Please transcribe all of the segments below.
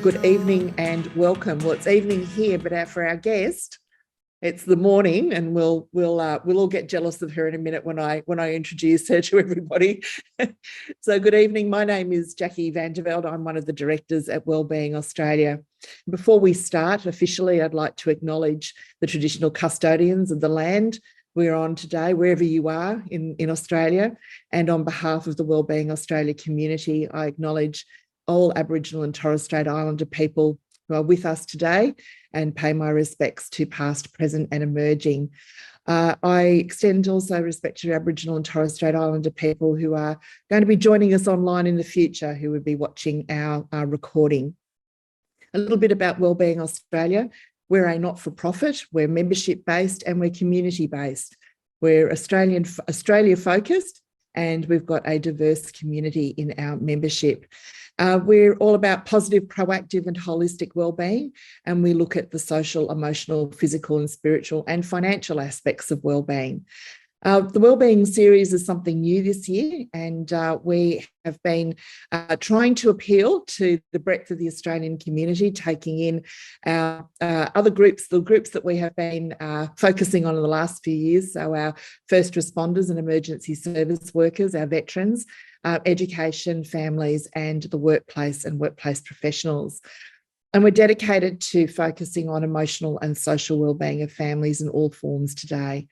good evening and welcome. Well, it's evening here, but for our guest, it's the morning, and we'll all get jealous of her in a minute when I introduce her to everybody. So, good evening. My name is Jackie van der Velde. I'm one of the directors at Wellbeing Australia. Before we start officially, I'd like to acknowledge the traditional custodians of the land we're on today, wherever you are in Australia. And on behalf of the Wellbeing Australia community, I acknowledge all Aboriginal and Torres Strait Islander people who are with us today and pay my respects to past, present and emerging. I extend also respect to Aboriginal and Torres Strait Islander people who are going to be joining us online in the future, who would be watching our recording. A little bit about Wellbeing Australia. We're a not-for-profit, we're membership-based and we're community-based. We're Australia-focused, and we've got a diverse community in our membership. We're all about positive, proactive and holistic wellbeing, and we look at the social, emotional, physical and spiritual and financial aspects of wellbeing. The Wellbeing series is something new this year, and we have been trying to appeal to the breadth of the Australian community, taking in our other groups, the groups that we have been focusing on in the last few years, so our first responders and emergency service workers, our veterans, education, families and the workplace and workplace professionals. And we're dedicated to focusing on emotional and social wellbeing of families in all forms today.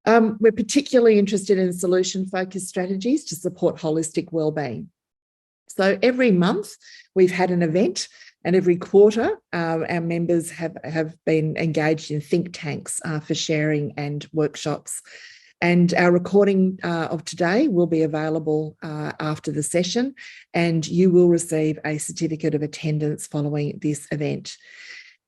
We're particularly interested in solution-focused strategies to support holistic wellbeing. So every month we've had an event, and every quarter our members have been engaged in think tanks for sharing and workshops. And our recording of today will be available after the session, and you will receive a certificate of attendance following this event.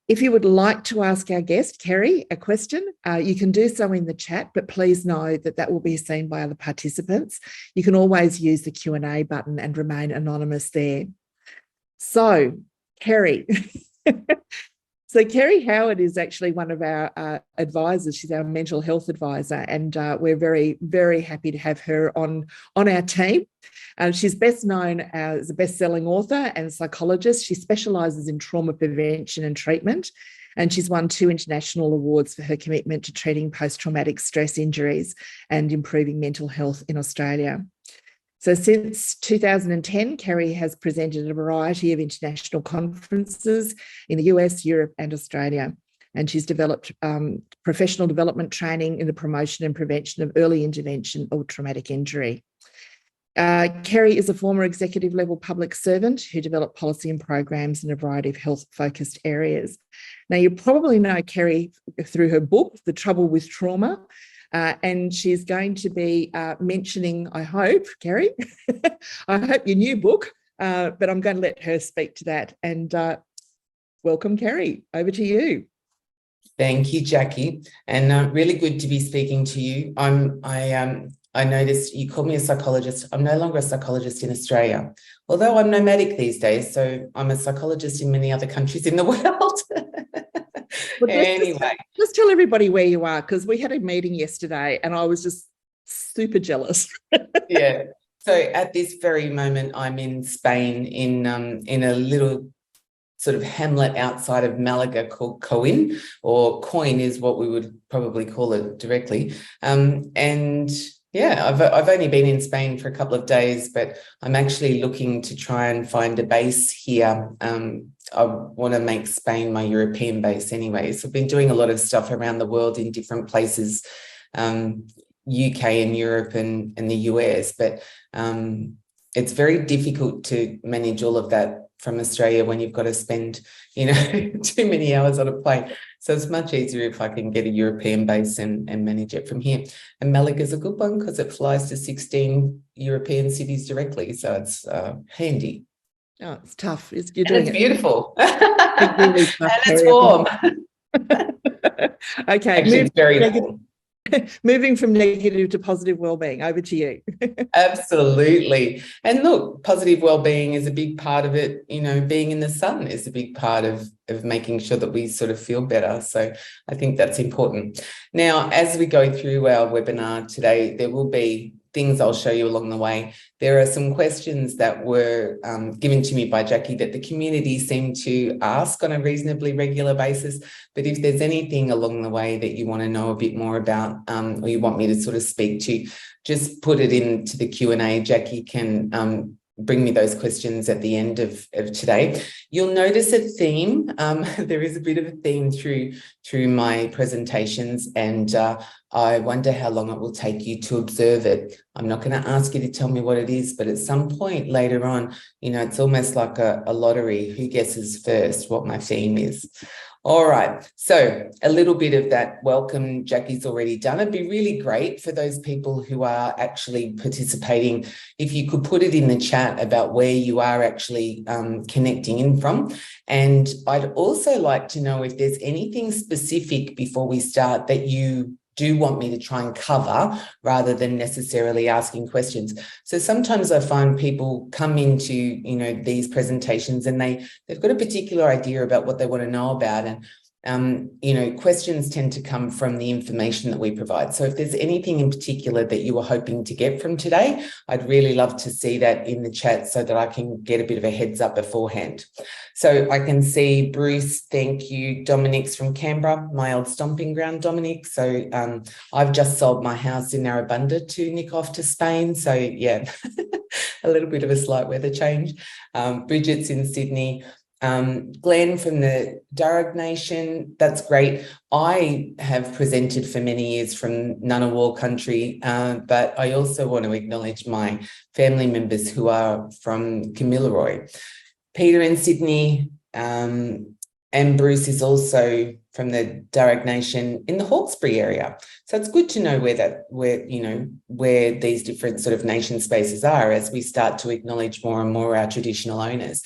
If you would like to ask our guest, Kerry, a question, you can do so in the chat, but please know that that will be seen by other participants. You can always use the Q&A button and remain anonymous there. So, Kerry. So Kerry Howard is actually one of our advisors. She's our mental health advisor, and we're very, very happy to have her on our team. She's best known as a best-selling author and psychologist. She specialises in trauma prevention and treatment, and she's won 2 international awards for her commitment to treating post-traumatic stress injuries and improving mental health in Australia. So since 2010, Kerry has presented a variety of international conferences in the US, Europe and Australia. And she's developed professional development training in the promotion and prevention of early intervention of traumatic injury. Kerry is a former executive level public servant who developed policy and programs in a variety of health focused areas. Now, you probably know Kerry through her book, The Trouble with Trauma. And she's going to be mentioning, I hope, Kerry, I hope your new book, but I'm going to let her speak to that. And welcome, Kerry. Over to you. Thank you, Jackie, and really good to be speaking to you. I noticed you called me a psychologist. I'm no longer a psychologist in Australia, although I'm nomadic these days, so I'm a psychologist in many other countries in the world. Well, anyway, just tell everybody where you are, because we had a meeting yesterday and I was just super jealous. Yeah. So at this very moment, I'm in Spain in a little sort of hamlet outside of Malaga called Coin, or Coin is what we would probably call it directly. And yeah, I've only been in Spain for a couple of days, but I'm actually looking to try and find a base here. I want to make Spain my European base anyway. So I've been doing a lot of stuff around the world in different places, UK and Europe and the US, but it's very difficult to manage all of that from Australia when you've got to spend, too many hours on a plane. So it's much easier if I can get a European base and manage it from here. And Malaga is a good one because it flies to 16 European cities directly. So it's handy. Oh, it's tough. It's beautiful. It's really tough, and it's warm. Okay. Actually, it's very warm. Moving from negative to positive wellbeing, over to you. Absolutely. And look, positive wellbeing is a big part of it. Being in the sun is a big part of making sure that we sort of feel better. So I think that's important. Now, as we go through our webinar today, there will be things I'll show you along the way. There are some questions that were given to me by Jackie that the community seem to ask on a reasonably regular basis. But if there's anything along the way that you want to know a bit more about, or you want me to sort of speak to, just put it into the Q&A. Jackie can bring me those questions at the end of today. You'll notice a theme. There is a bit of a theme through my presentations, and I wonder how long it will take you to observe it. I'm not going to ask you to tell me what it is, but at some point later on, it's almost like a lottery. Who guesses first what my theme is? All right, so a little bit of that welcome Jackie's already done. It'd be really great for those people who are actually participating, if you could put it in the chat about where you are actually connecting in from. And I'd also like to know if there's anything specific before we start that you do want me to try and cover rather than necessarily asking questions. So sometimes I find people come into, these presentations and they've got a particular idea about what they want to know about. And, questions tend to come from the information that we provide. So if there's anything in particular that you were hoping to get from today, I'd really love to see that in the chat so that I can get a bit of a heads up beforehand. So I can see Bruce, thank you. Dominic's from Canberra, my old stomping ground, Dominic. So I've just sold my house in Narrabundah to nick off to Spain. So yeah, a little bit of a slight weather change. Bridget's in Sydney. Glenn from the Darug Nation, that's great. I have presented for many years from Ngunnawal country, but I also want to acknowledge my family members who are from Kamilaroi. Peter in Sydney, and Bruce is also from the Darug Nation in the Hawkesbury area. So it's good to know where these different sort of nation spaces are as we start to acknowledge more and more our traditional owners.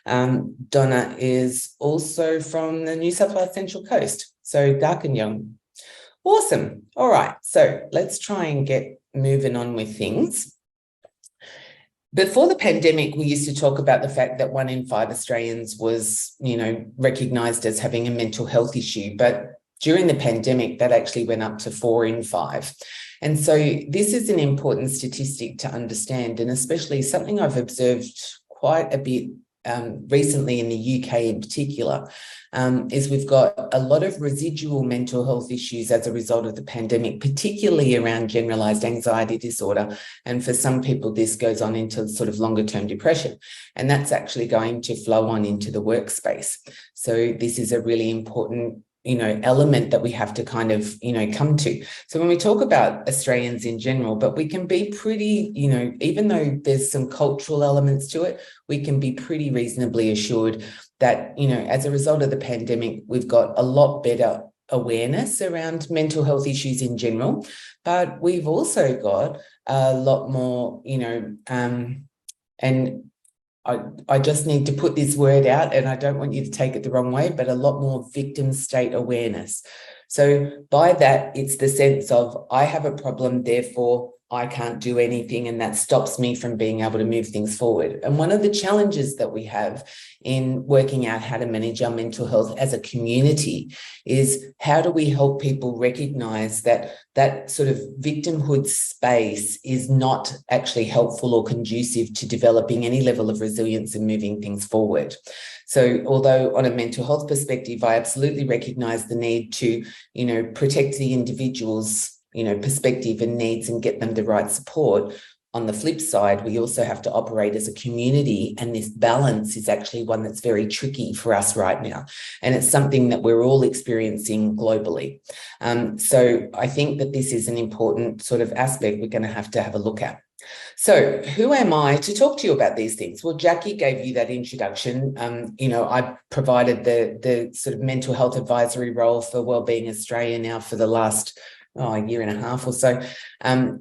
Donna is also from the New South Wales Central Coast, so Darkinjung. Awesome. All right, so let's try and get moving on with things. Before the pandemic, we used to talk about the fact that 1 in 5 Australians was, recognised as having a mental health issue. But during the pandemic, that actually went up to 4 in 5. And so this is an important statistic to understand, and especially something I've observed quite a bit recently in the UK in particular, is we've got a lot of residual mental health issues as a result of the pandemic, particularly around generalized anxiety disorder. And for some people, this goes on into sort of longer term depression, and that's actually going to flow on into the workspace. So this is a really important element that we have to kind of, come to. So when we talk about Australians in general, but we can be pretty, even though there's some cultural elements to it, we can be pretty reasonably assured that, as a result of the pandemic, we've got a lot better awareness around mental health issues in general, but we've also got a lot more, and I just need to put this word out, and I don't want you to take it the wrong way, but a lot more victim state awareness. So by that, it's the sense of I have a problem, therefore I can't do anything, and that stops me from being able to move things forward. And one of the challenges that we have in working out how to manage our mental health as a community is how do we help people recognize that that sort of victimhood space is not actually helpful or conducive to developing any level of resilience and moving things forward. So although on a mental health perspective, I absolutely recognize the need to, protect the individual's perspective and needs and get them the right support. On the flip side, we also have to operate as a community, and this balance is actually one that's very tricky for us right now. And it's something that we're all experiencing globally. So I think that this is an important sort of aspect we're going to have a look at. So who am I to talk to you about these things? Well, Jackie gave you that introduction. I provided the sort of mental health advisory role for Wellbeing Australia now for the last a year and a half or so.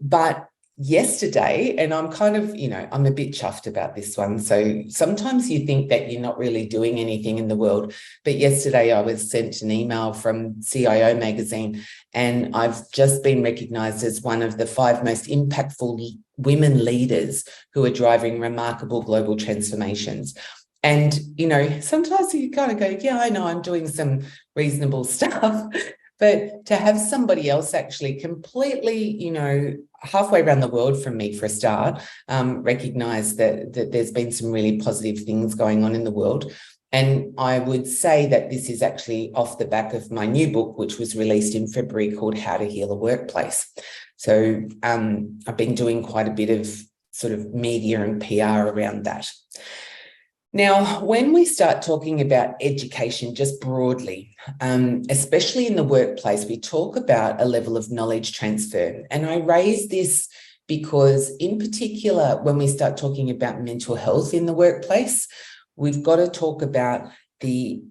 But yesterday, and I'm kind of, I'm a bit chuffed about this one. So sometimes you think that you're not really doing anything in the world. But yesterday I was sent an email from CIO magazine, and I've just been recognised as one of the 5 most impactful women leaders who are driving remarkable global transformations. And, sometimes you kind of go, yeah, I know I'm doing some reasonable stuff. But to have somebody else actually completely, halfway around the world from me for a start, recognize that there's been some really positive things going on in the world. And I would say that this is actually off the back of my new book, which was released in February, called How to Heal a Workplace. So I've been doing quite a bit of sort of media and PR around that. Now, when we start talking about education just broadly, especially in the workplace, we talk about a level of knowledge transfer. And I raise this because in particular, when we start talking about mental health in the workplace, we've got to talk about the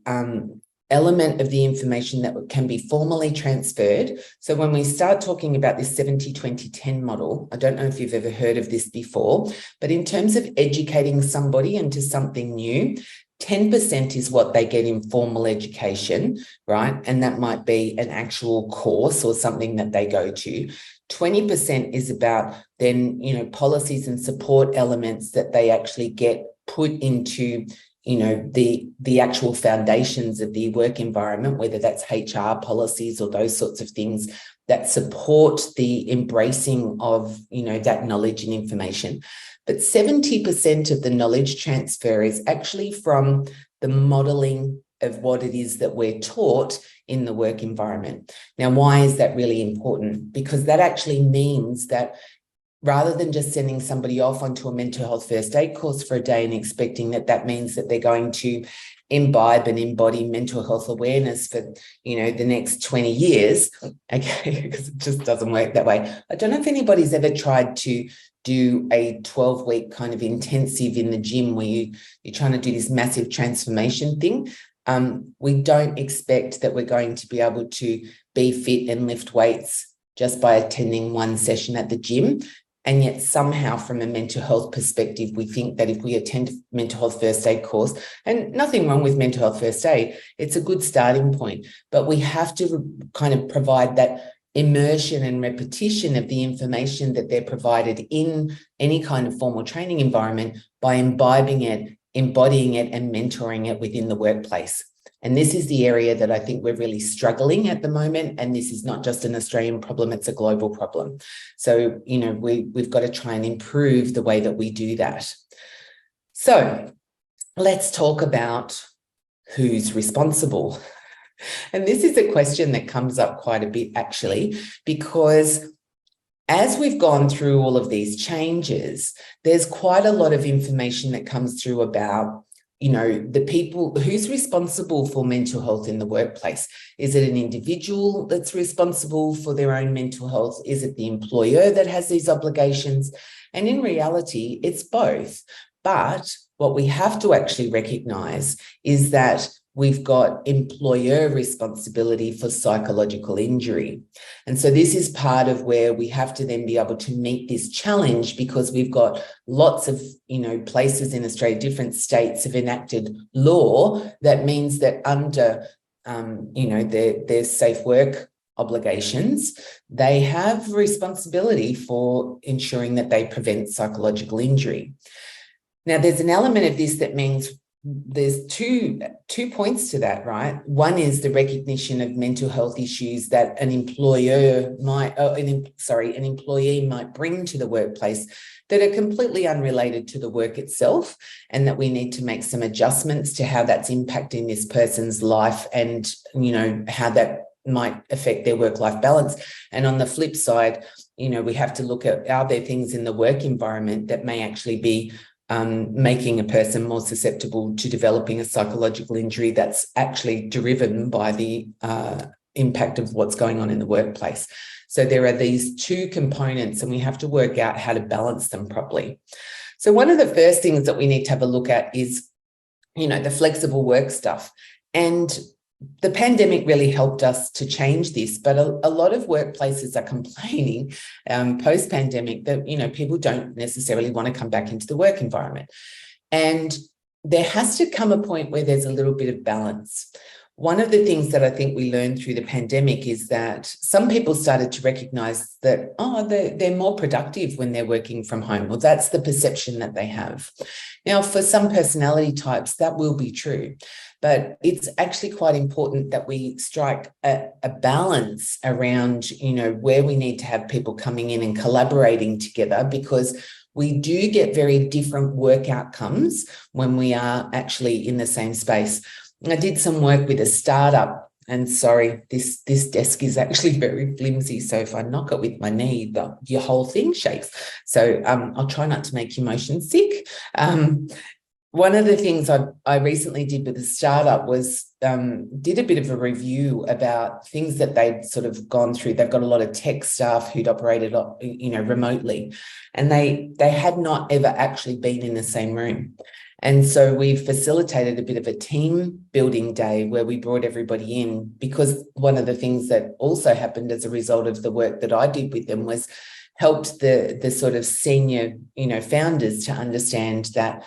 element of the information that can be formally transferred. So when we start talking about this 70-20-10 model, I don't know if you've ever heard of this before, but in terms of educating somebody into something new, 10% is what they get in formal education, right? And that might be an actual course or something that they go to. 20% is about then, policies and support elements that they actually get put into the actual foundations of the work environment, whether that's HR policies or those sorts of things that support the embracing of, that knowledge and information. But 70% of the knowledge transfer is actually from the modeling of what it is that we're taught in the work environment. Now, why is that really important? Because that actually means that rather than just sending somebody off onto a mental health first aid course for a day and expecting that means that they're going to imbibe and embody mental health awareness for, the next 20 years, okay, because it just doesn't work that way. I don't know if anybody's ever tried to do a 12-week kind of intensive in the gym where you're trying to do this massive transformation thing. We don't expect that we're going to be able to be fit and lift weights just by attending one session at the gym. And yet somehow from a mental health perspective, we think that if we attend a mental health first aid course, and nothing wrong with mental health first aid, it's a good starting point, but we have to kind of provide that immersion and repetition of the information that they're provided in any kind of formal training environment by imbibing it, embodying it, and mentoring it within the workplace. And this is the area that I think we're really struggling at the moment. And this is not just an Australian problem, it's a global problem. So, we've got to try and improve the way that we do that. So let's talk about who's responsible. And this is a question that comes up quite a bit, actually, because as we've gone through all of these changes, there's quite a lot of information that comes through about the people who's responsible for mental health in the workplace. Is it an individual that's responsible for their own mental health? Is it the employer that has these obligations? And in reality, it's both. But what we have to actually recognize is that we've got employer responsibility for psychological injury. And so this is part of where we have to then be able to meet this challenge, because we've got lots of, places in Australia, different states have enacted law that means that under, their safe work obligations, they have responsibility for ensuring that they prevent psychological injury. Now, there's an element of this that means there's two points to that, right? One is the recognition of mental health issues that an employee might bring to the workplace that are completely unrelated to the work itself, and that we need to make some adjustments to how that's impacting this person's life and, how that might affect their work-life balance. And on the flip side, we have to look at, are there things in the work environment that may actually be making a person more susceptible to developing a psychological injury that's actually driven by the impact of what's going on in the workplace. So there are these two components, and we have to work out how to balance them properly. So one of the first things that we need to have a look at is, the flexible work stuff. And the pandemic really helped us to change this, but a lot of workplaces are complaining post-pandemic that, people don't necessarily want to come back into the work environment. And there has to come a point where there's a little bit of balance. One of the things that I think we learned through the pandemic is that some people started to recognize that, they're more productive when they're working from home. Well, that's the perception that they have. Now, for some personality types, that will be true. but it's actually quite important that we strike a balance around, where we need to have people coming in and collaborating together, because we do get very different work outcomes when we are actually in the same space. I did some work with a startup, and sorry, this desk is actually very flimsy, so if I knock it with my knee, your whole thing shakes. So I'll try not to make you motion sick. One of the things I recently did with a startup was did a bit of a review about things that they'd sort of gone through. They've got a lot of tech staff who'd operated, remotely, and they had not ever actually been in the same room. And so we facilitated a bit of a team building day where we brought everybody in, because one of the things that also happened as a result of the work that I did with them was helped the sort of senior, founders to understand that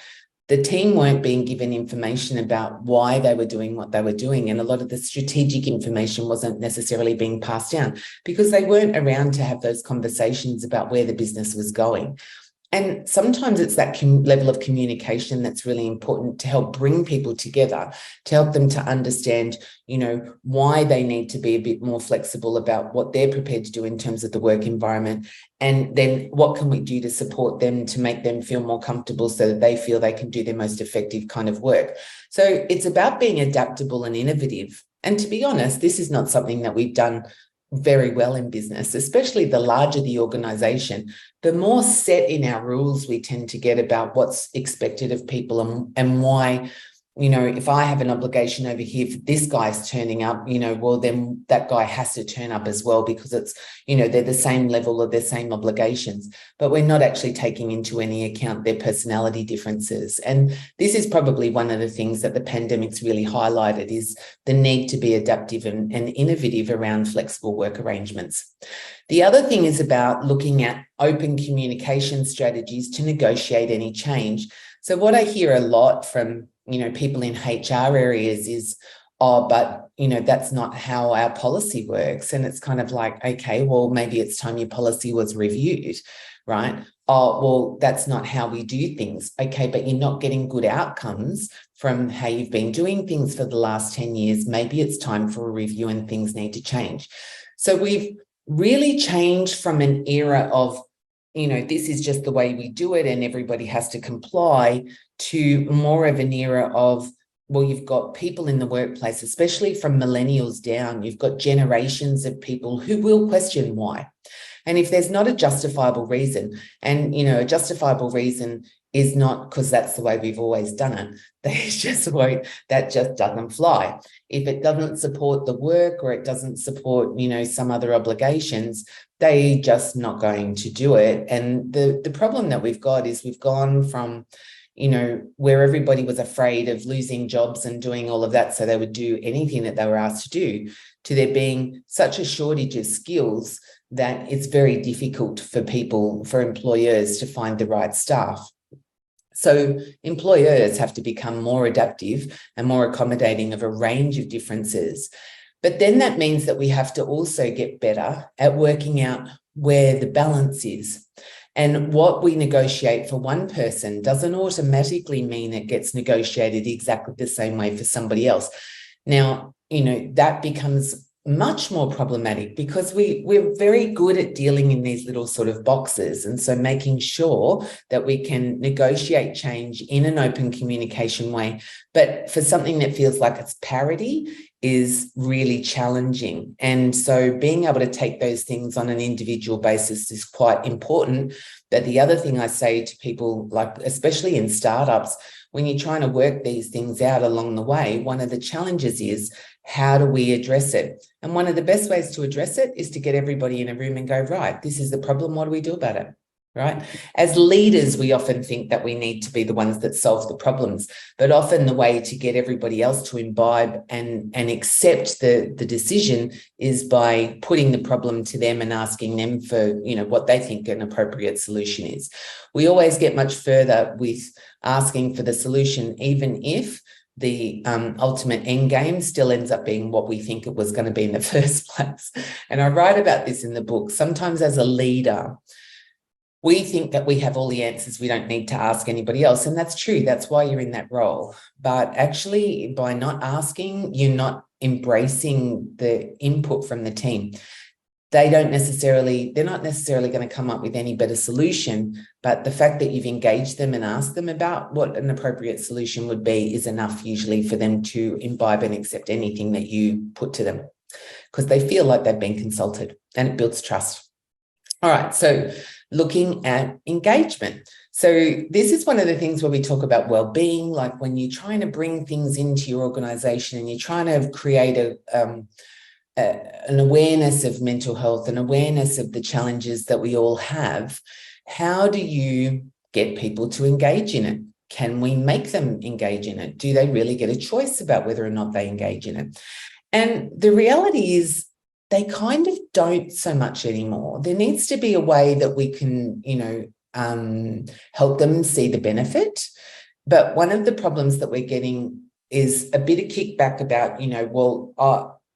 the team weren't being given information about why they were doing what they were doing. And a lot of the strategic information wasn't necessarily being passed down because they weren't around to have those conversations about where the business was going. And sometimes it's that level of communication that's really important to help bring people together, to help them to understand, why they need to be a bit more flexible about what they're prepared to do in terms of the work environment. And then what can we do to support them to make them feel more comfortable so that they feel they can do their most effective kind of work. So it's about being adaptable and innovative. And to be honest, this is not something that we've done very well in business, especially the larger the organization, the more set in our rules we tend to get about what's expected of people and why, if I have an obligation over here for this guy's turning up, well, then that guy has to turn up as well because it's, they're the same level of their same obligations, but we're not actually taking into any account their personality differences. And this is probably one of the things that the pandemic's really highlighted is the need to be adaptive and innovative around flexible work arrangements. The other thing is about looking at open communication strategies to negotiate any change. So what I hear a lot from people in HR areas is, but that's not how our policy works. And it's kind of like, okay, well, maybe it's time your policy was reviewed, right? Oh, well, that's not how we do things. Okay, but you're not getting good outcomes from how you've been doing things for the last 10 years. Maybe it's time for a review and things need to change. So we've really changed from an era of, this is just the way we do it and everybody has to comply, to more of an era of, well, you've got people in the workplace, especially from millennials down, you've got generations of people who will question why. And if there's not a justifiable reason, and, a justifiable reason is not because that's the way we've always done it, that just doesn't fly. If it doesn't support the work or it doesn't support, some other obligations, they're just not going to do it. And the problem that we've got is we've gone from, where everybody was afraid of losing jobs and doing all of that, so they would do anything that they were asked to do, to there being such a shortage of skills that it's very difficult for employers to find the right staff. So employers have to become more adaptive and more accommodating of a range of differences. But then that means that we have to also get better at working out where the balance is. And what we negotiate for one person doesn't automatically mean it gets negotiated exactly the same way for somebody else. Now, that becomes much more problematic because we're very good at dealing in these little sort of boxes. And so making sure that we can negotiate change in an open communication way, but for something that feels like it's parity is really challenging. And so being able to take those things on an individual basis is quite important. But the other thing I say to people, like especially in startups, when you're trying to work these things out along the way, one of the challenges is, how do we address it? And one of the best ways to address it is to get everybody in a room and go, right, this is the problem. What do we do about it? Right? As leaders, we often think that we need to be the ones that solve the problems, but often the way to get everybody else to imbibe and accept the decision is by putting the problem to them and asking them for, what they think an appropriate solution is. We always get much further with asking for the solution, even if the ultimate end game still ends up being what we think it was going to be in the first place. And I write about this in the book. Sometimes as a leader, we think that we have all the answers. We don't need to ask anybody else. And that's true. That's why you're in that role. But actually, by not asking, you're not embracing the input from the team. They're not necessarily going to come up with any better solution, but the fact that you've engaged them and asked them about what an appropriate solution would be is enough usually for them to imbibe and accept anything that you put to them, because they feel like they've been consulted, and it builds trust. All right, so looking at engagement. So this is one of the things where we talk about well-being, like when you're trying to bring things into your organization and you're trying to create an awareness of mental health, an awareness of the challenges that we all have. How do you get people to engage in it? Can we make them engage in it? Do they really get a choice about whether or not they engage in it? And the reality is they kind of don't so much anymore. There needs to be a way that we can, help them see the benefit. But one of the problems that we're getting is a bit of kickback about,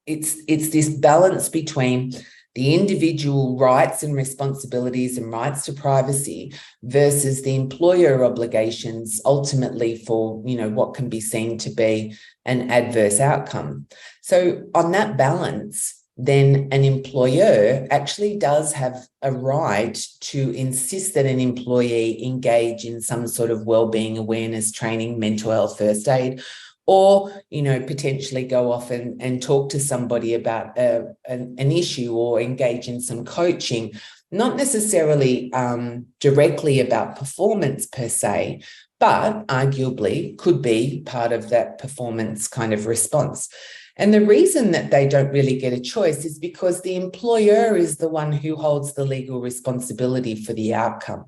it's this balance between the individual rights and responsibilities and rights to privacy versus the employer obligations ultimately for, what can be seen to be an adverse outcome. So on that balance, then an employer actually does have a right to insist that an employee engage in some sort of wellbeing awareness training, mental health first aid, or, potentially go off and talk to somebody about an issue or engage in some coaching, not necessarily directly about performance per se, but arguably could be part of that performance kind of response. And the reason that they don't really get a choice is because the employer is the one who holds the legal responsibility for the outcome.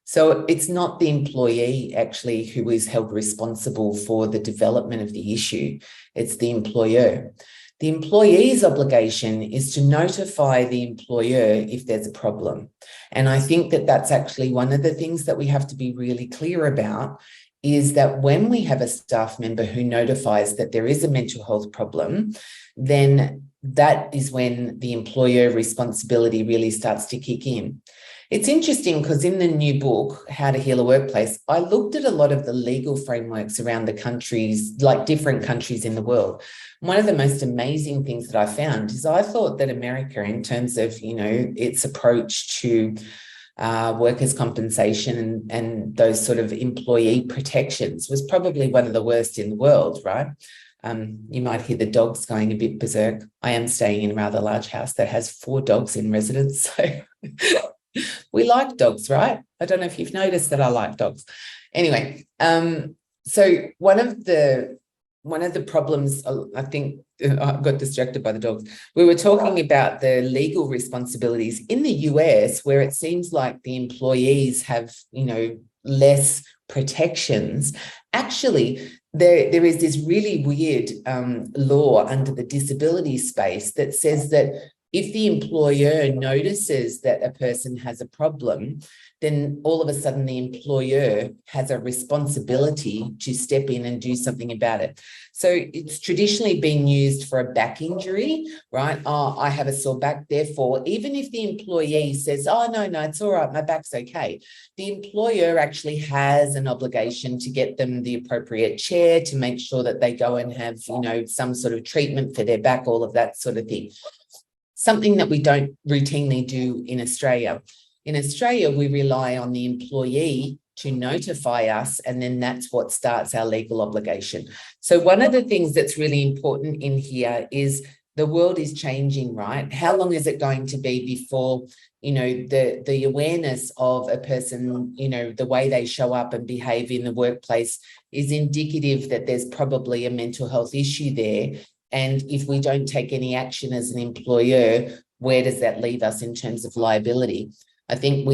So it's not the employee actually who is held responsible for the development of the issue. It's the employer. The employee's obligation is to notify the employer if there's a problem. And I think that that's actually one of the things that we have to be really clear about, is that when we have a staff member who notifies that there is a mental health problem, then that is when the employer responsibility really starts to kick in. It's interesting because in the new book, How to Heal a Workplace, I looked at a lot of the legal frameworks around the countries, like different countries in the world. One of the most amazing things that I found is I thought that America, in terms of, its approach to workers' compensation and those sort of employee protections, was probably one of the worst in the world, right? You might hear the dogs going a bit berserk. I am staying in a rather large house that has 4 dogs in residence, so we like dogs, right? I don't know if you've noticed that I like dogs. Anyway, so one of the problems, I think I got distracted by the dogs. We were talking about the legal responsibilities in the US, where it seems like the employees have, less protections. Actually, there is this really weird law under the disability space that says that if the employer notices that a person has a problem, then all of a sudden the employer has a responsibility to step in and do something about it. So it's traditionally been used for a back injury, right? Oh, I have a sore back. Therefore, even if the employee says, oh, no, it's all right, my back's okay, the employer actually has an obligation to get them the appropriate chair, to make sure that they go and have, some sort of treatment for their back, all of that sort of thing. Something that we don't routinely do in Australia. In Australia, we rely on the employee to notify us, and then that's what starts our legal obligation. So one of the things that's really important in here is the world is changing, right? How long is it going to be before, the awareness of a person, the way they show up and behave in the workplace is indicative that there's probably a mental health issue there? And if we don't take any action as an employer, where does that leave us in terms of liability? I think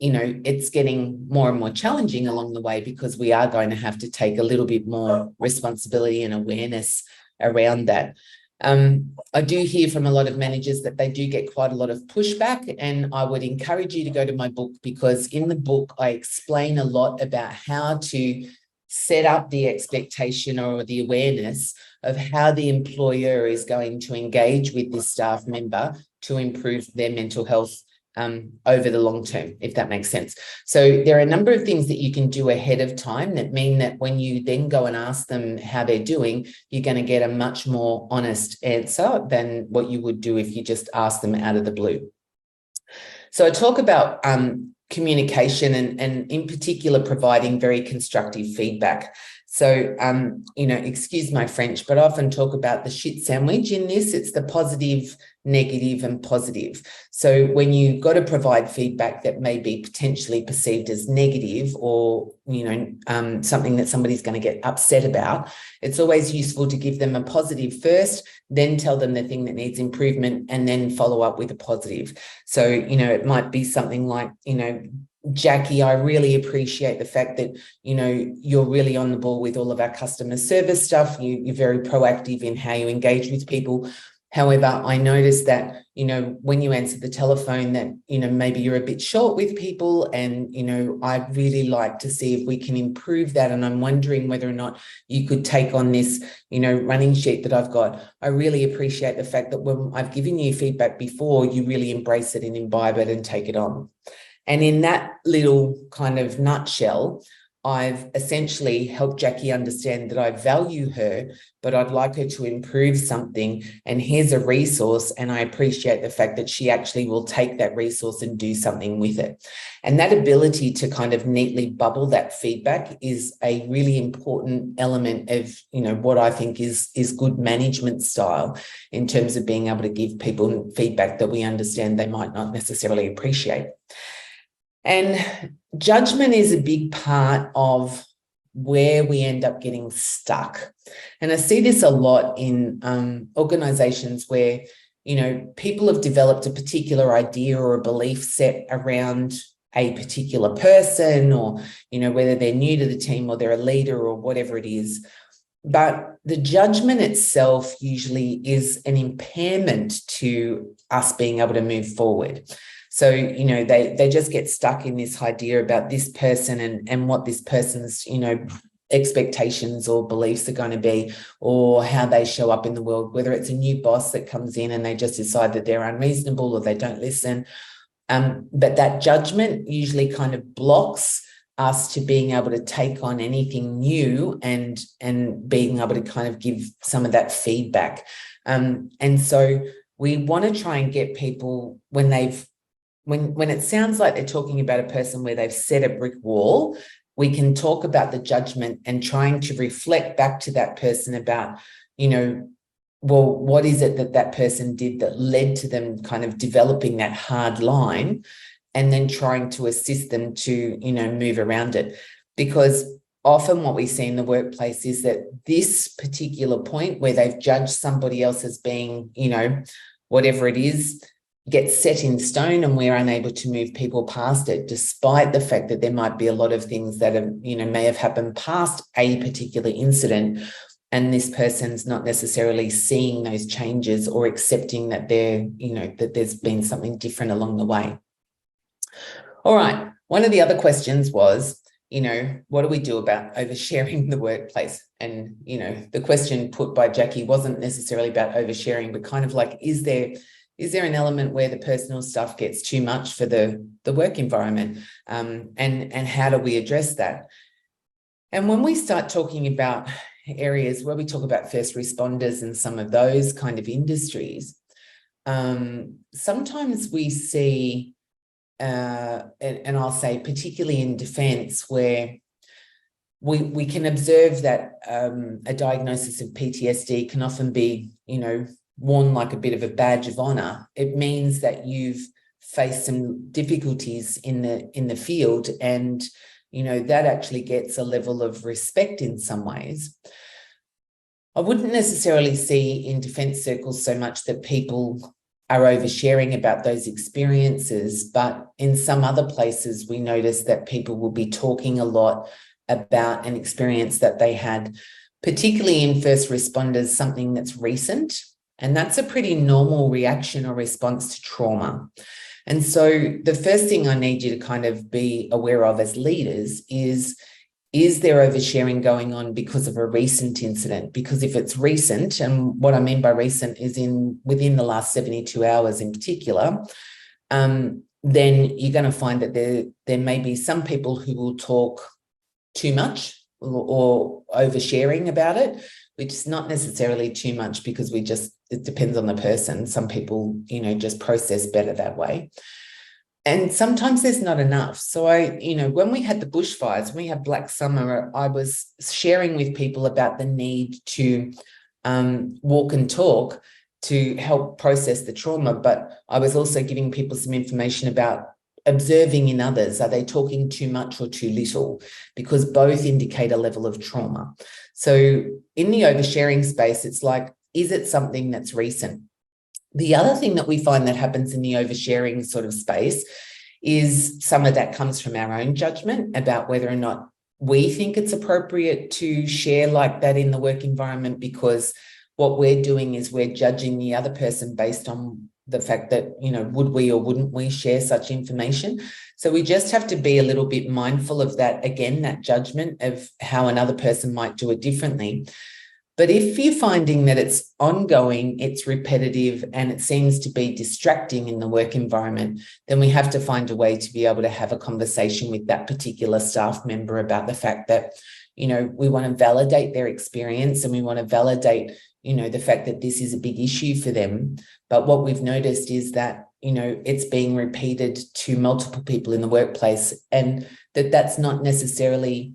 it's getting more and more challenging along the way, because we are going to have to take a little bit more responsibility and awareness around that. I do hear from a lot of managers that they do get quite a lot of pushback, and I would encourage you to go to my book, because in the book, I explain a lot about how to set up the expectation or the awareness of how the employer is going to engage with this staff member to improve their mental health over the long term, if that makes sense. So there are a number of things that you can do ahead of time that mean that when you then go and ask them how they're doing, you're going to get a much more honest answer than what you would do if you just ask them out of the blue. So I talk about communication and in particular providing very constructive feedback. So, excuse my French, but I often talk about the shit sandwich in this. It's the positive, negative, and positive. So when you've got to provide feedback that may be potentially perceived as negative or, something that somebody's going to get upset about, it's always useful to give them a positive first, then tell them the thing that needs improvement, and then follow up with a positive. So, it might be something like, Jackie, I really appreciate the fact that, you're really on the ball with all of our customer service stuff. You're very proactive in how you engage with people. However, I noticed that, when you answer the telephone that, maybe you're a bit short with people and, I'd really like to see if we can improve that. And I'm wondering whether or not you could take on this, running sheet that I've got. I really appreciate the fact that when I've given you feedback before, you really embrace it and imbibe it and take it on. And in that little kind of nutshell, I've essentially helped Jackie understand that I value her, but I'd like her to improve something. And here's a resource. And I appreciate the fact that she actually will take that resource and do something with it. And that ability to kind of neatly bubble that feedback is a really important element of, what I think is good management style in terms of being able to give people feedback that we understand they might not necessarily appreciate. And judgment is a big part of where we end up getting stuck. And I see this a lot in organizations where, people have developed a particular idea or a belief set around a particular person or, whether they're new to the team or they're a leader or whatever it is. But the judgment itself usually is an impairment to us being able to move forward. So, they just get stuck in this idea about this person and what this person's, expectations or beliefs are going to be, or how they show up in the world, whether it's a new boss that comes in and they just decide that they're unreasonable or they don't listen. But that judgment usually kind of blocks us to being able to take on anything new and being able to kind of give some of that feedback. And so we want to try and get people when it sounds like they're talking about a person where they've set a brick wall, we can talk about the judgment and trying to reflect back to that person about, what is it that person did that led to them kind of developing that hard line, and then trying to assist them to, move around it. Because often what we see in the workplace is that this particular point where they've judged somebody else as being, whatever it is, gets set in stone, and we're unable to move people past it, despite the fact that there might be a lot of things that have, may have happened past a particular incident, and this person's not necessarily seeing those changes or accepting that that there's been something different along the way. All right. One of the other questions was, what do we do about oversharing the workplace? And, the question put by Jackie wasn't necessarily about oversharing, but kind of like, is there an element where the personal stuff gets too much for the work environment? And how do we address that? And when we start talking about areas where we talk about first responders and some of those kind of industries, sometimes we see, and I'll say particularly in defence, where we can observe that a diagnosis of PTSD can often be, worn like a bit of a badge of honor. It means that you've faced some difficulties in the field, and that actually gets a level of respect in some ways. I wouldn't necessarily see in defence circles so much that people are oversharing about those experiences, but in some other places we notice that people will be talking a lot about an experience that they had, particularly in first responders, something that's recent. And that's a pretty normal reaction or response to trauma. And so the first thing I need you to kind of be aware of as leaders is there oversharing going on because of a recent incident? Because if it's recent, and what I mean by recent is within the last 72 hours in particular, then you're going to find that there may be some people who will talk too much or oversharing about it, which is not necessarily too much, because it depends on the person. Some people, just process better that way. And sometimes there's not enough. So when we had the bushfires, when we had Black Summer, I was sharing with people about the need to walk and talk to help process the trauma. But I was also giving people some information about observing in others. Are they talking too much or too little? Because both indicate a level of trauma. So in the oversharing space, it's like, is it something that's recent? The other thing that we find that happens in the oversharing sort of space is some of that comes from our own judgment about whether or not we think it's appropriate to share like that in the work environment, because what we're doing is we're judging the other person based on the fact that, would we or wouldn't we share such information? So we just have to be a little bit mindful of that, again, that judgment of how another person might do it differently. But if you're finding that it's ongoing, it's repetitive, and it seems to be distracting in the work environment, then we have to find a way to be able to have a conversation with that particular staff member about the fact that, we want to validate their experience, and we want to validate, the fact that this is a big issue for them. But what we've noticed is that, it's being repeated to multiple people in the workplace, and that's not necessarily,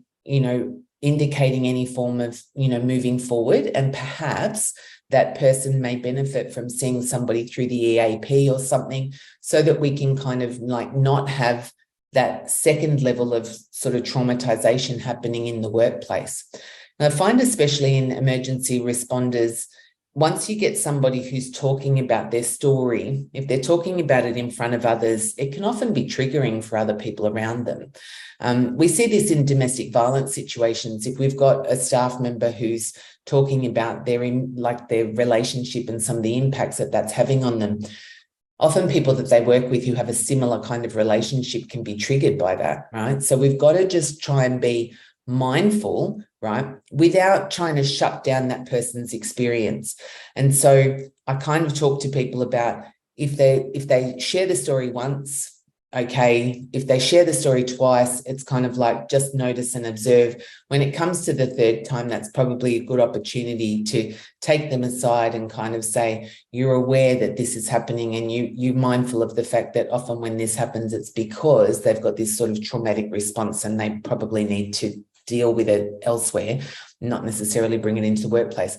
indicating any form of, moving forward. And perhaps that person may benefit from seeing somebody through the EAP or something, so that we can kind of like not have that second level of sort of traumatization happening in the workplace. And I find, especially in emergency responders, once you get somebody who's talking about their story, if they're talking about it in front of others, it can often be triggering for other people around them. We see this in domestic violence situations. If we've got a staff member who's talking about their relationship and some of the impacts that that's having on them, often people that they work with who have a similar kind of relationship can be triggered by that, right? So we've got to just try and be mindful, right, without trying to shut down that person's experience. And so I kind of talk to people about, if they share the story once, okay. If they share the story twice, it's kind of like just notice and observe. When it comes to the third time, that's probably a good opportunity to take them aside and kind of say, you're aware that this is happening, and you're mindful of the fact that often when this happens, it's because they've got this sort of traumatic response and they probably need to deal with it elsewhere, not necessarily bring it into the workplace.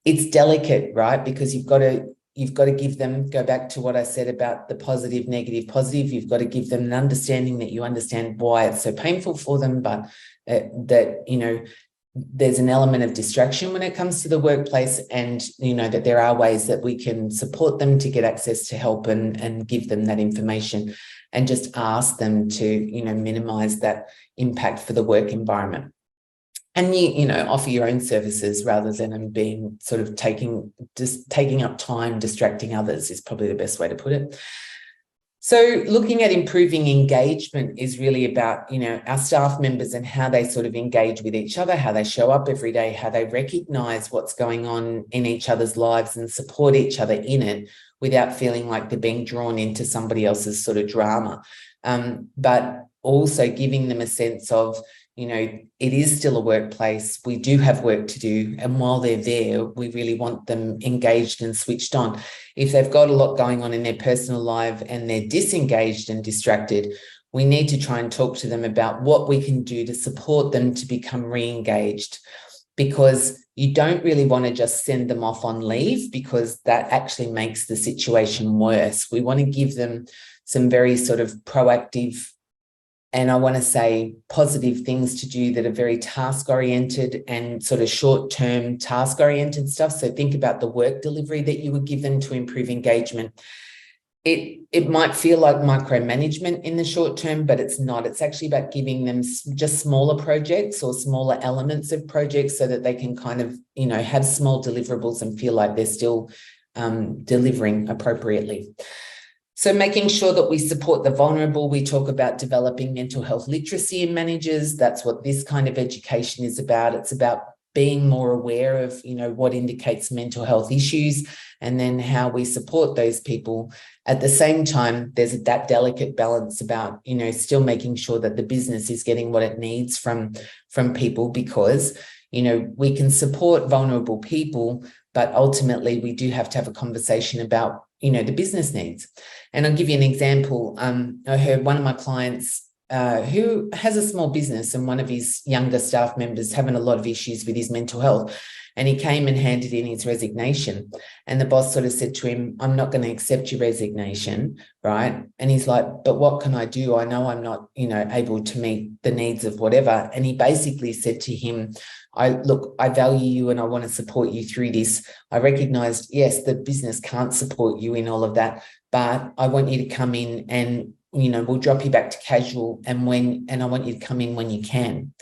It's delicate, right? Because you've got to give them, go back to what I said about the positive, negative, positive. You've got to give them an understanding that you understand why it's so painful for them, but that, there's an element of distraction when it comes to the workplace, and, that there are ways that we can support them to get access to help and give them that information, and just ask them to, minimize that impact for the work environment. And offer your own services rather than them being sort of taking up time, distracting others, is probably the best way to put it. So looking at improving engagement is really about, our staff members and how they sort of engage with each other, how they show up every day, how they recognize what's going on in each other's lives and support each other in it without feeling like they're being drawn into somebody else's sort of drama. But also giving them a sense of, it is still a workplace. We do have work to do. And while they're there, we really want them engaged and switched on. If they've got a lot going on in their personal life and they're disengaged and distracted, we need to try and talk to them about what we can do to support them to become re-engaged, because you don't really want to just send them off on leave, because that actually makes the situation worse. We want to give them some very sort of proactive, and I want to say positive things to do that are very task-oriented and sort of short-term task-oriented stuff. So think about the work delivery that you would give them to improve engagement. It might feel like micromanagement in the short term, but it's not. It's actually about giving them just smaller projects or smaller elements of projects so that they can kind of, have small deliverables and feel like they're still delivering appropriately. So making sure that we support the vulnerable. We talk about developing mental health literacy in managers. That's what this kind of education is about. It's about being more aware of, what indicates mental health issues, and then how we support those people. At the same time, there's that delicate balance about, still making sure that the business is getting what it needs from people, because, we can support vulnerable people, but ultimately we do have to have a conversation about, the business needs. And I'll give you an example. I heard one of my clients who has a small business, and one of his younger staff members having a lot of issues with his mental health. And he came and handed in his resignation. And the boss sort of said to him, "I'm not going to accept your resignation," right? And he's like, "But what can I do? I know I'm not, able to meet the needs of whatever." And he basically said to him, I value you and I want to support you through this. I recognized, yes, the business can't support you in all of that, but I want you to come in and, we'll drop you back to casual, and I want you to come in when you can.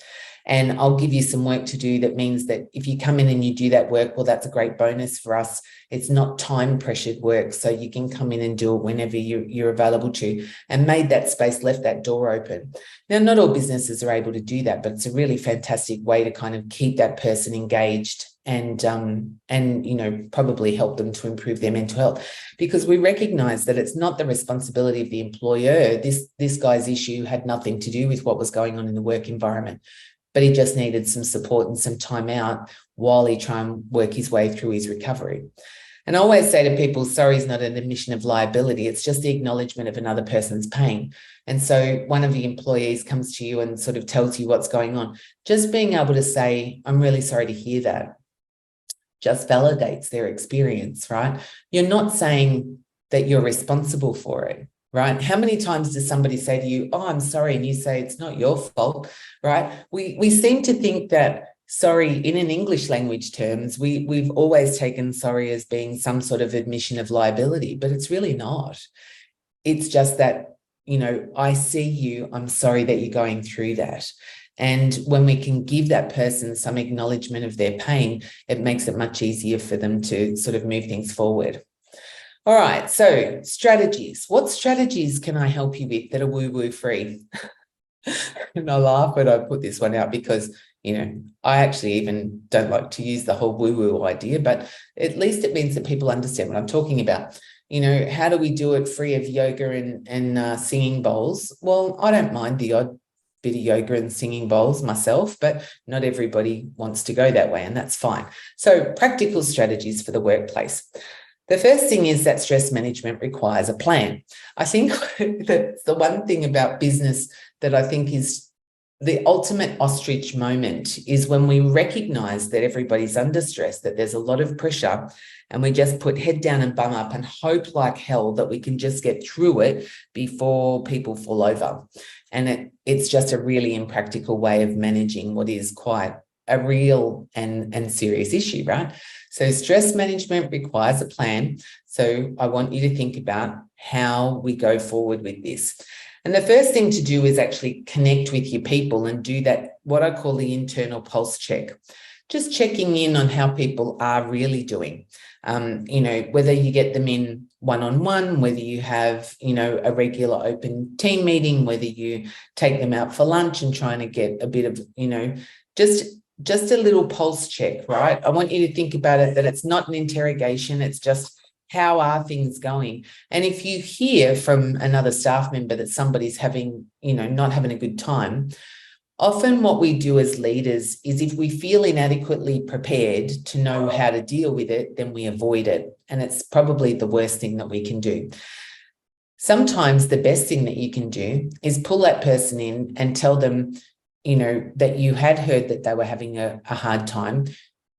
And I'll give you some work to do. That means that if you come in and you do that work, well, that's a great bonus for us. It's not time pressured work, so you can come in and do it whenever you're available to, and made that space, left that door open. Now, not all businesses are able to do that, but it's a really fantastic way to kind of keep that person engaged and probably help them to improve their mental health, because we recognize that it's not the responsibility of the employer. This guy's issue had nothing to do with what was going on in the work environment, but he just needed some support and some time out while he tried and work his way through his recovery. And I always say to people, sorry is not an admission of liability. It's just the acknowledgement of another person's pain. And so one of the employees comes to you and sort of tells you what's going on. Just being able to say, "I'm really sorry to hear that," just validates their experience, right? You're not saying that you're responsible for it, right? How many times does somebody say to you, "Oh, I'm sorry," and you say, "It's not your fault," right? We seem to think that sorry, in an English language terms, we've always taken sorry as being some sort of admission of liability, but it's really not. It's just that, I see you, I'm sorry that you're going through that. And when we can give that person some acknowledgement of their pain, it makes it much easier for them to sort of move things forward. All right, so strategies. What strategies can I help you with that are woo-woo free? And I laugh when I put this one out because, I actually even don't like to use the whole woo-woo idea, but at least it means that people understand what I'm talking about. How do we do it free of yoga and singing bowls? Well, I don't mind the odd bit of yoga and singing bowls myself, but not everybody wants to go that way, and that's fine. So practical strategies for the workplace. The first thing is that stress management requires a plan. I think that's the one thing about business that I think is the ultimate ostrich moment, is when we recognize that everybody's under stress, that there's a lot of pressure, and we just put head down and bum up and hope like hell that we can just get through it before people fall over. And it's just a really impractical way of managing what is quite a real and serious issue, right? So stress management requires a plan. So I want you to think about how we go forward with this. And the first thing to do is actually connect with your people and do that, what I call the internal pulse check. Just checking in on how people are really doing. Whether you get them in one-on-one, whether you have, a regular open team meeting, whether you take them out for lunch and trying to get a bit of, just a little pulse check, right? I want you to think about it, that it's not an interrogation. It's just, how are things going? And if you hear from another staff member that somebody's having, not having a good time, often what we do as leaders is, if we feel inadequately prepared to know how to deal with it, then we avoid it. And it's probably the worst thing that we can do. Sometimes the best thing that you can do is pull that person in and tell them, that you had heard that they were having a hard time.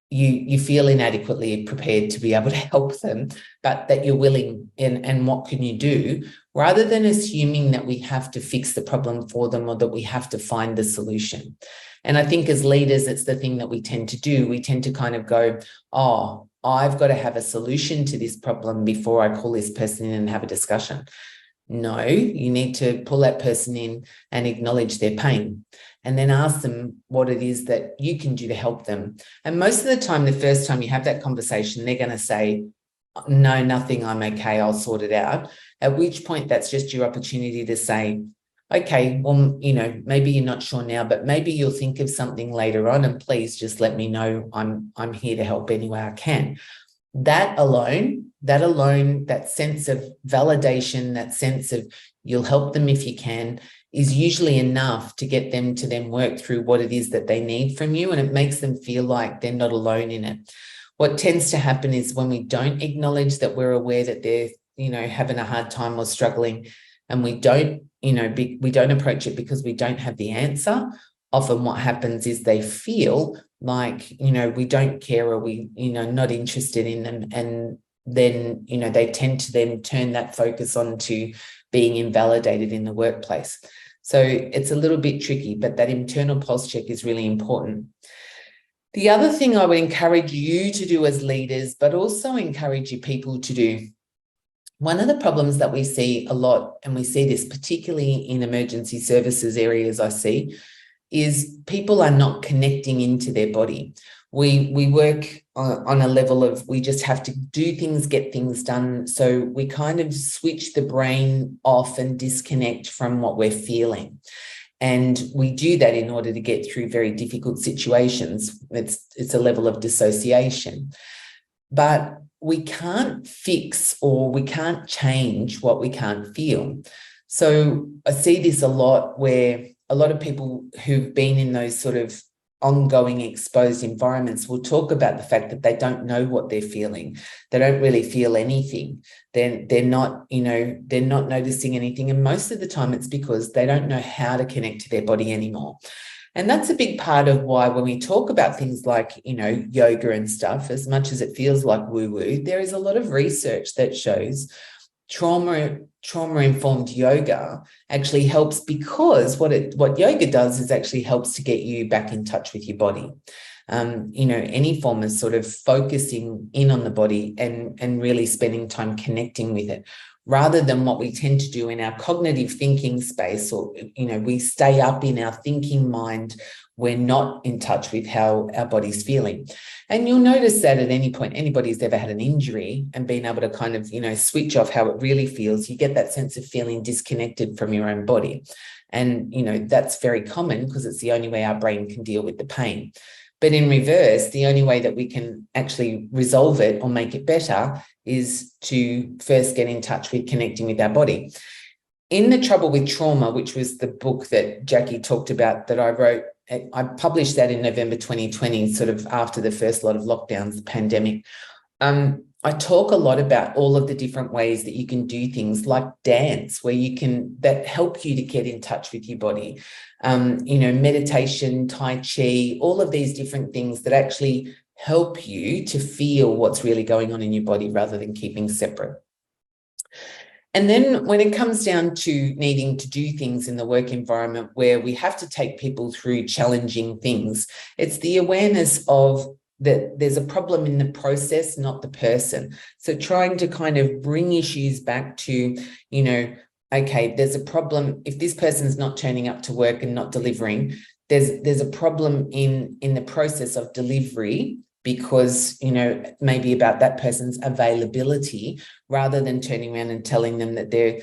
You feel inadequately prepared to be able to help them, but that you're willing, and what can you do, rather than assuming that we have to fix the problem for them or that we have to find the solution. And I think as leaders, it's the thing that we tend to do. We tend to kind of go, "Oh, I've got to have a solution to this problem before I call this person in and have a discussion." No, you need to pull that person in and acknowledge their pain, and then ask them what it is that you can do to help them. And most of the time, the first time you have that conversation, they're going to say, "No, nothing, I'm okay, I'll sort it out." At which point, that's just your opportunity to say, okay, well, maybe you're not sure now, but maybe you'll think of something later on, and please just let me know. I'm here to help any way I can. That alone, that sense of validation, that sense of you'll help them if you can, is usually enough to get them to then work through what it is that they need from you, and it makes them feel like they're not alone in it. What tends to happen is when we don't acknowledge that we're aware that they're, having a hard time or struggling, and we don't, we don't approach it because we don't have the answer. Often what happens is they feel like, we don't care, or we, not interested in them. And then, they tend to then turn that focus on to being invalidated in the workplace. So it's a little bit tricky, but that internal pulse check is really important. The other thing I would encourage you to do as leaders, but also encourage your people to do, one of the problems that we see a lot, and we see this particularly in emergency services areas I see, is people are not connecting into their body. We work on a level of, we just have to do things, get things done. So we kind of switch the brain off and disconnect from what we're feeling. And we do that in order to get through very difficult situations. It's a level of dissociation. But we can't fix, or we can't change what we can't feel. So I see this a lot, where a lot of people who've been in those sort of ongoing exposed environments will talk about the fact that they don't know what they're feeling. They don't really feel anything. They're not noticing anything. And most of the time it's because they don't know how to connect to their body anymore. And that's a big part of why, when we talk about things like, yoga and stuff, as much as it feels like woo-woo, there is a lot of research that shows trauma-informed yoga actually helps, because what yoga does is actually helps to get you back in touch with your body. Any form of sort of focusing in on the body and really spending time connecting with it, rather than what we tend to do in our cognitive thinking space, or, we stay up in our thinking mind. We're not in touch with how our body's feeling. And you'll notice that at any point, anybody who's ever had an injury and been able to kind of, switch off how it really feels, you get that sense of feeling disconnected from your own body. And, that's very common because it's the only way our brain can deal with the pain. But in reverse, the only way that we can actually resolve it or make it better is to first get in touch with connecting with our body. In The Trouble with Trauma, which was the book that Jackie talked about that I wrote, I published that in November 2020, sort of after the first lot of lockdowns, the pandemic. I talk a lot about all of the different ways that you can do things like dance, that help you to get in touch with your body. Meditation, Tai Chi, all of these different things that actually help you to feel what's really going on in your body, rather than keeping separate. And then when it comes down to needing to do things in the work environment where we have to take people through challenging things, it's the awareness of that there's a problem in the process, not the person. So trying to kind of bring issues back to, okay, there's a problem. If this person's not turning up to work and not delivering, there's a problem in the process of delivery, because, maybe about that person's availability, rather than turning around and telling them that they're,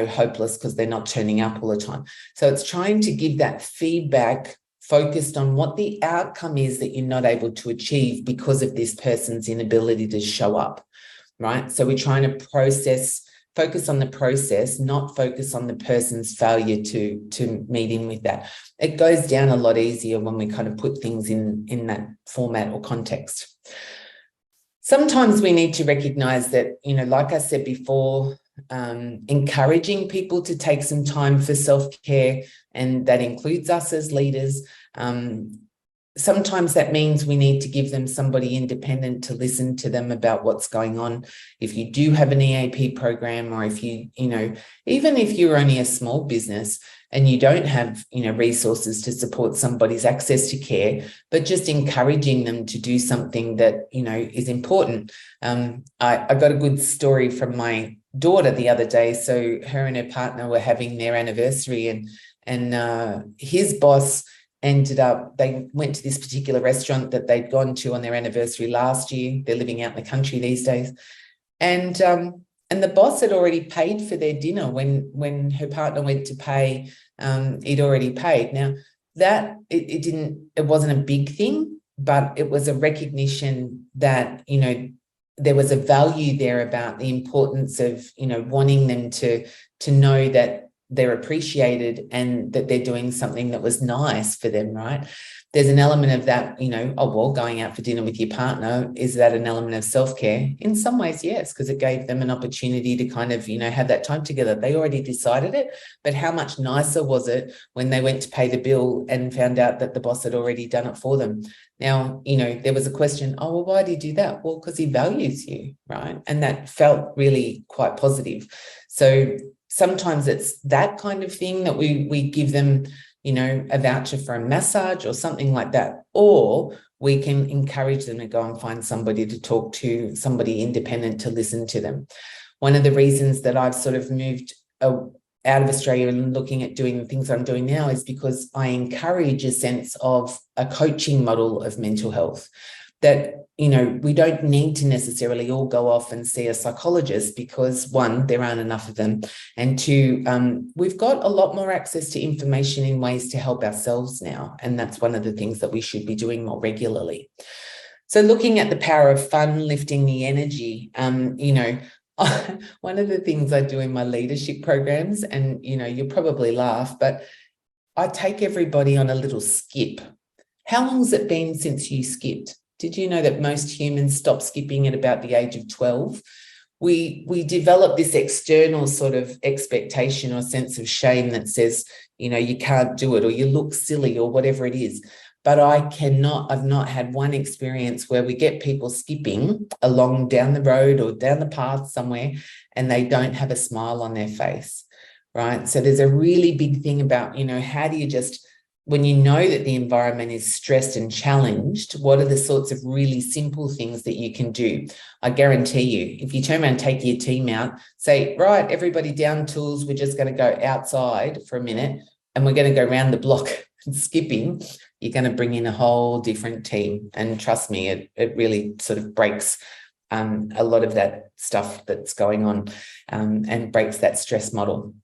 hopeless because they're not turning up all the time. So it's trying to give that feedback focused on what the outcome is that you're not able to achieve because of this person's inability to show up, right? So we're trying to focus on the process, not focus on the person's failure to meet in with that. It goes down a lot easier when we kind of put things in that format or context. Sometimes we need to recognize that, like I said before, encouraging people to take some time for self-care, and that includes us as leaders. Sometimes that means we need to give them somebody independent to listen to them about what's going on. If you do have an EAP program, or if you, even if you're only a small business and you don't have, resources to support somebody's access to care, but just encouraging them to do something that, is important. I got a good story from my daughter the other day. So her and her partner were having their anniversary, and his boss they went to this particular restaurant that they'd gone to on their anniversary last year. They're living out in the country these days. And And the boss had already paid for their dinner when her partner went to pay. He'd already paid. Now that it wasn't a big thing, but it was a recognition that, you know, there was a value there about the importance of, you know, wanting them to know that they're appreciated and that they're doing something that was nice for them, right? There's an element of that, you know, oh, well, going out for dinner with your partner, is that an element of self-care? In some ways, yes, because it gave them an opportunity to kind of, you know, have that time together. They already decided it, but how much nicer was it when they went to pay the bill and found out that the boss had already done it for them? Now, you know, there was a question, oh, well, why do you do that? Well, because he values you, right? And that felt really quite positive. So sometimes it's that kind of thing that we give them, you know, a voucher for a massage or something like that. Or we can encourage them to go and find somebody to talk to, somebody independent to listen to them. One of the reasons that I've sort of moved out of Australia and looking at doing the things I'm doing now is because I encourage a sense of a coaching model of mental health. That, you know, we don't need to necessarily all go off and see a psychologist because, one, there aren't enough of them, and two, we've got a lot more access to information in ways to help ourselves now, and that's one of the things that we should be doing more regularly. So looking at the power of fun, lifting the energy, you know, one of the things I do in my leadership programs, and, you know, you'll probably laugh, but I take everybody on a little skip. How long has it been since you skipped? Did you know that most humans stop skipping at about the age of 12? We develop this external sort of expectation or sense of shame that says, you know, you can't do it or you look silly or whatever it is. But I've not had one experience where we get people skipping along down the road or down the path somewhere and they don't have a smile on their face, right? So there's a really big thing about, you know, how do you just, when you know that the environment is stressed and challenged, what are the sorts of really simple things that you can do? I guarantee you, if you turn around and take your team out, say, right, everybody down tools, we're just going to go outside for a minute and we're going to go around the block skipping, you're going to bring in a whole different team. And trust me, it really sort of breaks a lot of that stuff that's going on and breaks that stress model.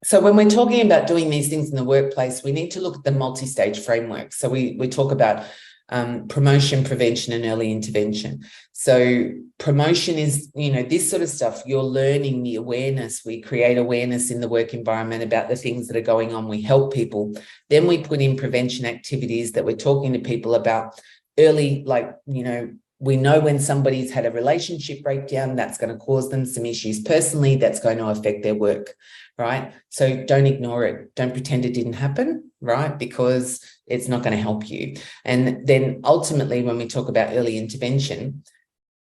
So when we're talking about doing these things in the workplace, we need to look at the multi-stage framework. So we talk about promotion, prevention, and early intervention. So promotion is, you know, this sort of stuff, you're learning the awareness. We create awareness in the work environment about the things that are going on. We help people. Then we put in prevention activities that we're talking to people about early, like, you know, we know when somebody's had a relationship breakdown, that's going to cause them some issues personally, that's going to affect their work, right? So don't ignore it. Don't pretend it didn't happen, right? Because it's not going to help you. And then ultimately, when we talk about early intervention,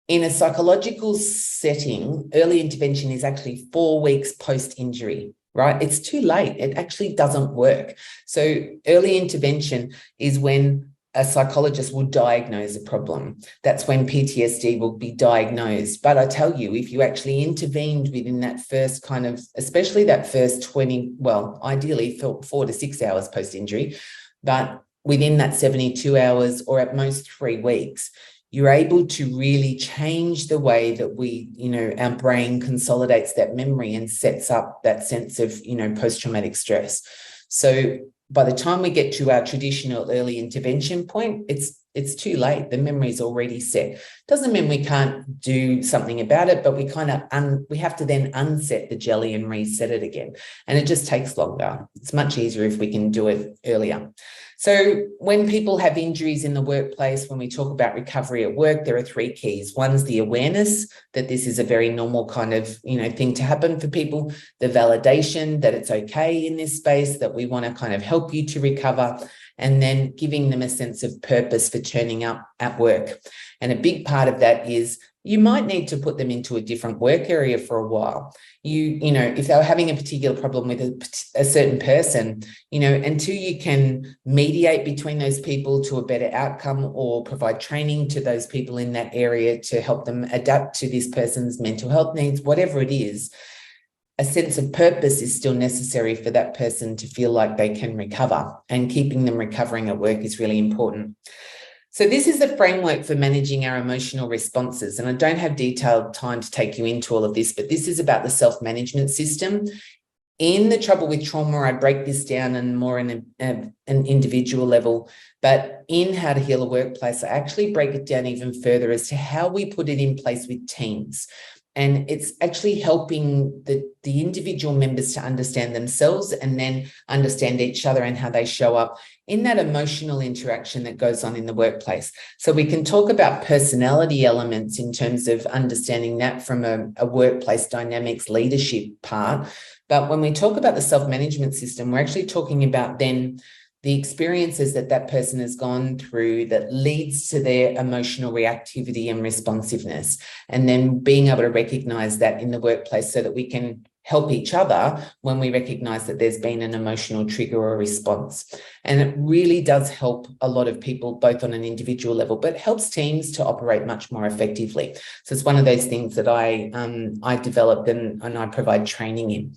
in a psychological setting, early intervention is actually 4 weeks post-injury, right? It's too late. It actually doesn't work. So early intervention is when a psychologist will diagnose a problem. That's when PTSD will be diagnosed. But I tell you, if you actually intervened within that first kind of, especially that first 20, well, ideally 4 to 6 hours post-injury, but within that 72 hours or at most 3 weeks, you're able to really change the way that we, you know, our brain consolidates that memory and sets up that sense of, you know, post-traumatic stress. So by the time we get to our traditional early intervention point, it's too late. The memory's already set. Doesn't mean we can't do something about it, but we kind of we have to then unset the jelly and reset it again. And it just takes longer. It's much easier if we can do it earlier. So when people have injuries in the workplace, when we talk about recovery at work, there are 3 keys. One's the awareness that this is a very normal kind of, you know, thing to happen for people. The validation that it's okay in this space, that we want to kind of help you to recover, and then giving them a sense of purpose for turning up at work. And a big part of that is you might need to put them into a different work area for a while. You know, if they're having a particular problem with a certain person, you know, until you can mediate between those people to a better outcome or provide training to those people in that area to help them adapt to this person's mental health needs, whatever it is, a sense of purpose is still necessary for that person to feel like they can recover, and keeping them recovering at work is really important. So this is the framework for managing our emotional responses. And I don't have detailed time to take you into all of this, but this is about the self-management system. In the Trouble with Trauma, I break this down and more in an individual level, but in How to Heal a Workplace, I actually break it down even further as to how we put it in place with teams. And it's actually helping the individual members to understand themselves and then understand each other and how they show up in that emotional interaction that goes on in the workplace. So we can talk about personality elements in terms of understanding that from a workplace dynamics leadership part. But when we talk about the self-management system, we're actually talking about then the experiences that person has gone through that leads to their emotional reactivity and responsiveness, and then being able to recognize that in the workplace so that we can help each other when we recognize that there's been an emotional trigger or response. And it really does help a lot of people, both on an individual level, but helps teams to operate much more effectively. So it's one of those things that I developed and I provide training in.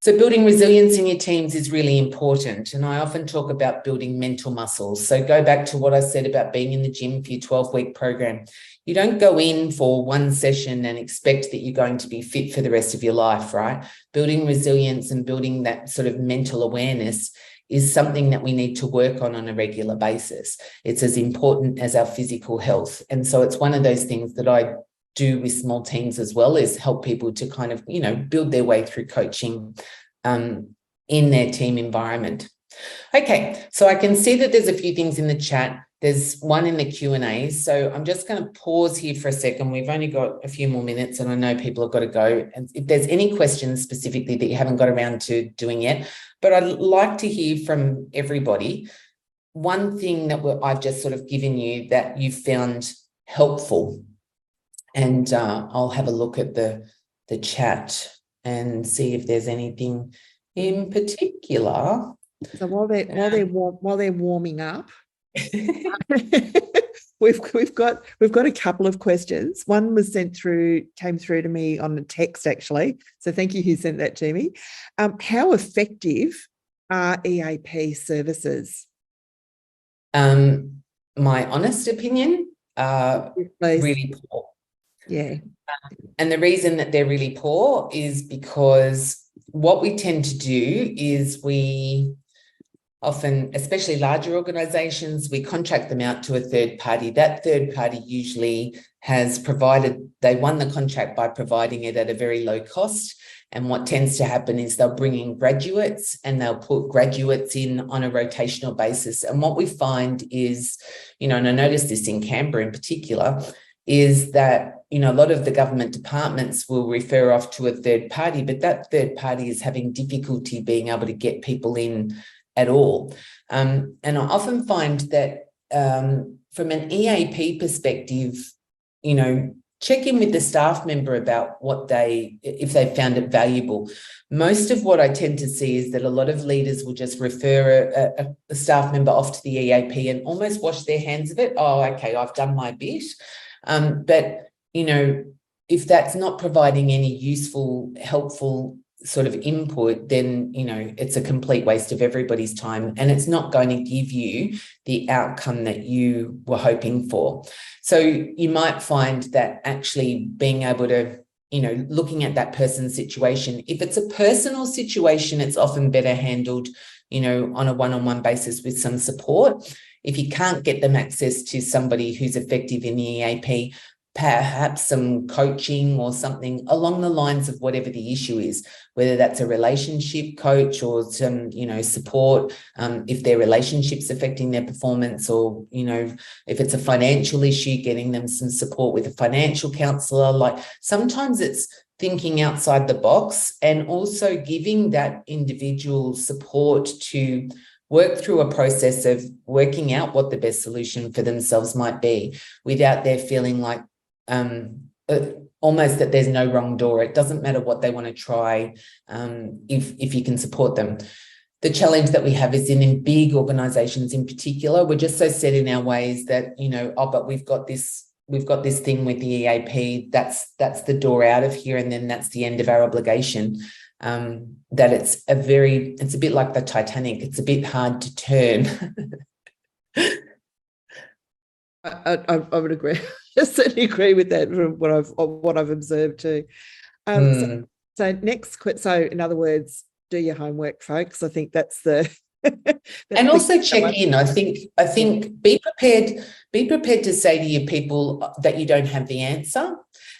So building resilience in your teams is really important. And I often talk about building mental muscles. So go back to what I said about being in the gym for your 12-week program. You don't go in for one session and expect that you're going to be fit for the rest of your life, right? Building resilience and building that sort of mental awareness is something that we need to work on a regular basis. It's as important as our physical health. And so it's one of those things that I do with small teams as well, is help people to kind of, build their way through coaching in their team environment. Okay, so I can see that there's a few things in the chat. There's one in the Q&A. So I'm just going to pause here for a second. We've only got a few more minutes and I know people have got to go. And if there's any questions specifically that you haven't got around to doing yet, but I'd like to hear from everybody. One thing that I've just sort of given you that you found helpful. And I'll have a look at the chat and see if there's anything in particular. So while they're warming up, we've got a couple of questions. One was came through to me on the text actually. So thank you who sent that to me. How effective are EAP services? My honest opinion, really poor. Yeah. And the reason that they're really poor is because what we tend to do is we often, especially larger organizations, we contract them out to a third party. That third party usually they won the contract by providing it at a very low cost. And what tends to happen is they'll bring in graduates and they'll put graduates in on a rotational basis. And what we find is, and I noticed this in Canberra in particular, is that, a lot of the government departments will refer off to a third party, but that third party is having difficulty being able to get people in at all. And I often find that from an EAP perspective, check in with the staff member about if they found it valuable. Most of what I tend to see is that a lot of leaders will just refer a staff member off to the EAP and almost wash their hands of it. Oh, okay, I've done my bit. But, if that's not providing any useful, helpful sort of input, then, it's a complete waste of everybody's time and it's not going to give you the outcome that you were hoping for. So you might find that actually being able to, looking at that person's situation, if it's a personal situation, it's often better handled, on a one-on-one basis with some support. If you can't get them access to somebody who's effective in the EAP, perhaps some coaching or something along the lines of whatever the issue is, whether that's a relationship coach or some, support, if their relationship's affecting their performance, or, if it's a financial issue, getting them some support with a financial counsellor. Like sometimes it's thinking outside the box and also giving that individual support to work through a process of working out what the best solution for themselves might be without their feeling like almost that there's no wrong door. It doesn't matter what they want to try if you can support them. The challenge that we have is in big organizations in particular, we're just so set in our ways that, but we've got this thing with the EAP, that's the door out of here, and then that's the end of our obligation. That it's a bit like the Titanic. It's a bit hard to turn. I would agree. I certainly agree with that from what I've observed too. Hmm. So next, so in other words, do your homework, folks. I think that's the And also check one. in. I think be prepared to say to your people that you don't have the answer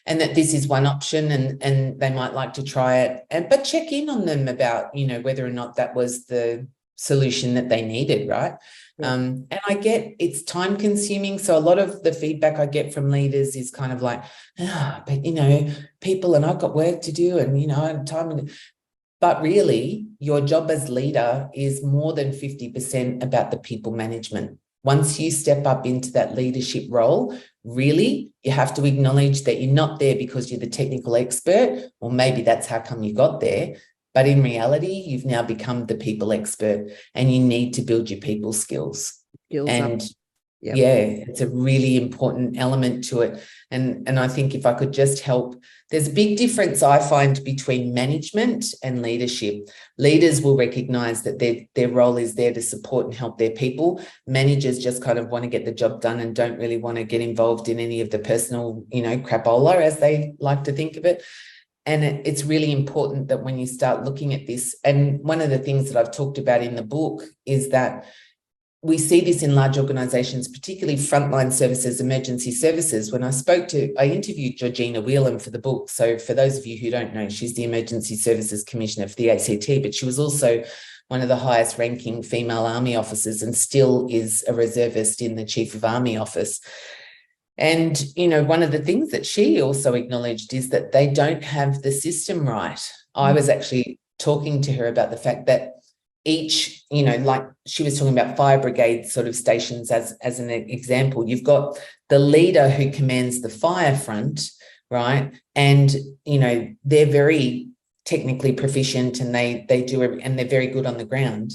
and that this is one option and they might like to try it. But check in on them about, whether or not that was the solution that they needed, right? Yeah. And I get it's time consuming. So a lot of the feedback I get from leaders is kind of like, but people, and I've got work to do, and time. But really, your job as leader is more than 50% about the people management. Once you step up into that leadership role, really, you have to acknowledge that you're not there because you're the technical expert, or maybe that's how come you got there. But in reality, you've now become the people expert and you need to build your people skills. And Yep. yeah, it's a really important element to it. And I think if I could just help, there's a big difference I find between management and leadership. Leaders will recognize that their role is there to support and help their people. Managers just kind of want to get the job done and don't really want to get involved in any of the personal, crapola, as they like to think of it. And it's really important that when you start looking at this, and one of the things that I've talked about in the book is that we see this in large organisations, particularly frontline services, emergency services. When I interviewed Georgina Whelan for the book. So for those of you who don't know, she's the Emergency Services Commissioner for the ACT, but she was also one of the highest ranking female army officers and still is a reservist in the Chief of Army Office. And, one of the things that she also acknowledged is that they don't have the system right. I was actually talking to her about the fact that each, like she was talking about fire brigade sort of stations as an example. You've got the leader who commands the fire front, right? And, they're very technically proficient and they do and they're very good on the ground.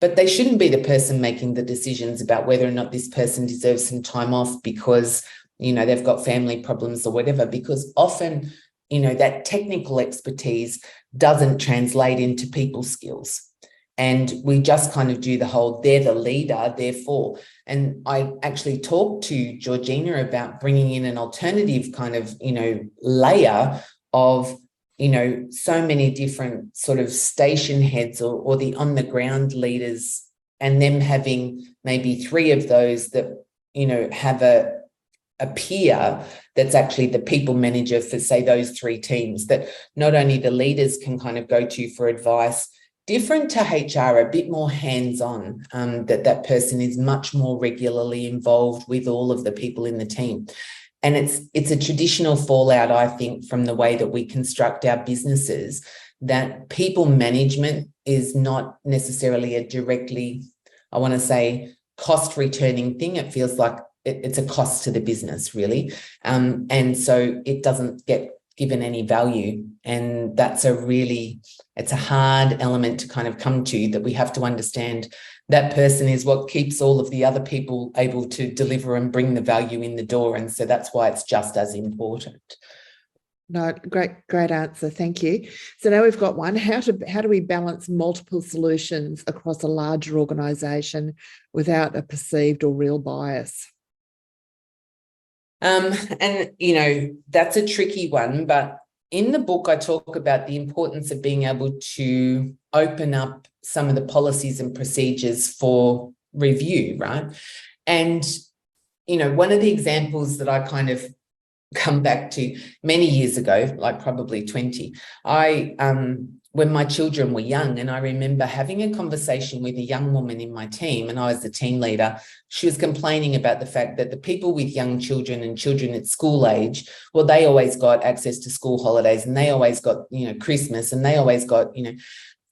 But they shouldn't be the person making the decisions about whether or not this person deserves some time off because, they've got family problems or whatever, because often, that technical expertise doesn't translate into people skills. And we just kind of do the whole, they're the leader, therefore. And I actually talked to Georgina about bringing in an alternative kind of, layer of, so many different sort of station heads or the on the ground leaders, and them having maybe 3 of those that, have a peer that's actually the people manager for, say, those 3 teams, that not only the leaders can kind of go to for advice, different to HR, a bit more hands-on, that person is much more regularly involved with all of the people in the team. And it's a traditional fallout, I think, from the way that we construct our businesses, that people management is not necessarily a directly, I want to say, cost returning thing. It feels like it's a cost to the business, really. And so it doesn't get given any value. And that's it's a hard element to kind of come to, that we have to understand that person is what keeps all of the other people able to deliver and bring the value in the door. And so that's why it's just as important. No, great answer. Thank you. So now we've got one. How do we balance multiple solutions across a larger organisation without a perceived or real bias? And, that's a tricky one, but in the book, I talk about the importance of being able to open up some of the policies and procedures for review, right? And, one of the examples that I kind of come back to many years ago, like probably 20, when my children were young, and I remember having a conversation with a young woman in my team, and I was the team leader. She was complaining about the fact that the people with young children and children at school age, well, they always got access to school holidays, and they always got, Christmas, and they always got,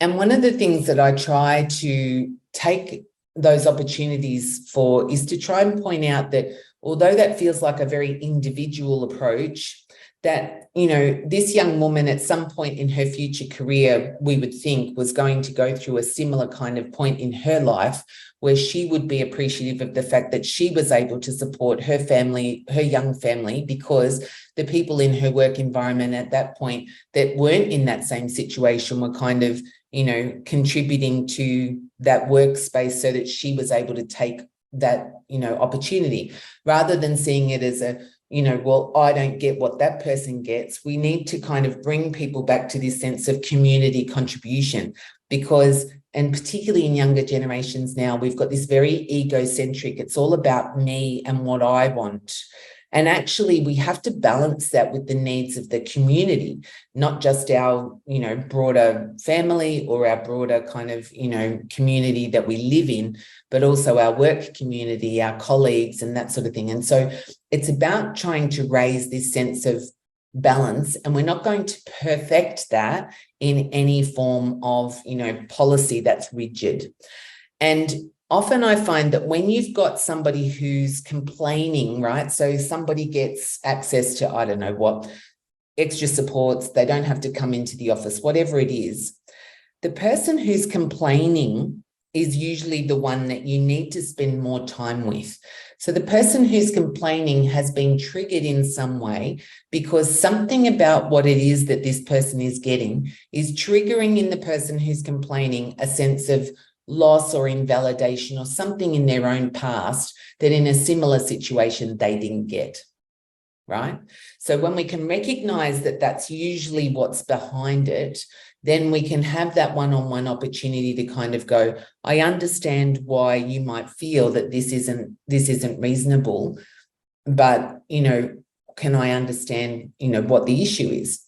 and one of the things that I try to take those opportunities for is to try and point out that although that feels like a very individual approach, that, this young woman at some point in her future career, we would think, was going to go through a similar kind of point in her life where she would be appreciative of the fact that she was able to support her family, her young family, because the people in her work environment at that point that weren't in that same situation were kind of, contributing to that workspace so that she was able to take opportunity, rather than seeing it as a, well, I don't get what that person gets. We need to kind of bring people back to this sense of community contribution, because, and particularly in younger generations now, we've got this very egocentric, it's all about me and what I want. And actually, we have to balance that with the needs of the community, not just our, broader family or our broader kind of, community that we live in, but also our work community, our colleagues, and that sort of thing. And so it's about trying to raise this sense of balance, and we're not going to perfect that in any form of, policy that's rigid. And often I find that when you've got somebody who's complaining, right? So somebody gets access to, I don't know what, extra supports, they don't have to come into the office, whatever it is. The person who's complaining is usually the one that you need to spend more time with. So the person who's complaining has been triggered in some way, because something about what it is that this person is getting is triggering in the person who's complaining a sense of loss or invalidation or something in their own past that in a similar situation they didn't get, right? So when we can recognize that that's usually what's behind it, then we can have that one-on-one opportunity to kind of go, I understand why you might feel that this isn't reasonable, but, can I understand, what the issue is?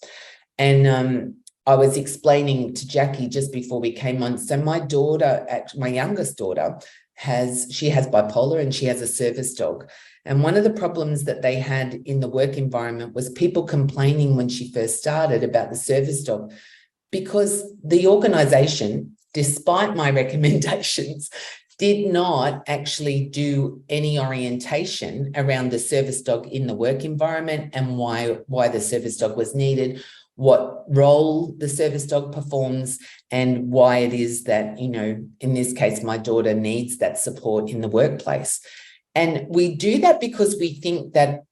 And I was explaining to Jackie just before we came on. So my daughter, my youngest daughter, has bipolar and she has a service dog. And one of the problems that they had in the work environment was people complaining when she first started about the service dog, because the organisation, despite my recommendations, did not actually do any orientation around the service dog in the work environment and why the service dog was needed, what role the service dog performs, and why it is that, in this case, my daughter needs that support in the workplace. And we do that because we think that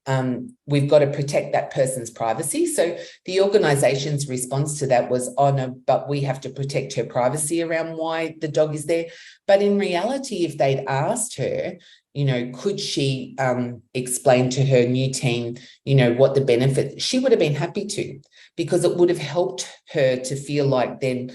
we've got to protect that person's privacy. So the organisation's response to that was, oh, no, but we have to protect her privacy around why the dog is there. But in reality, if they'd asked her, could she explain to her new team, what the benefit, she would have been happy to, because it would have helped her to feel like then,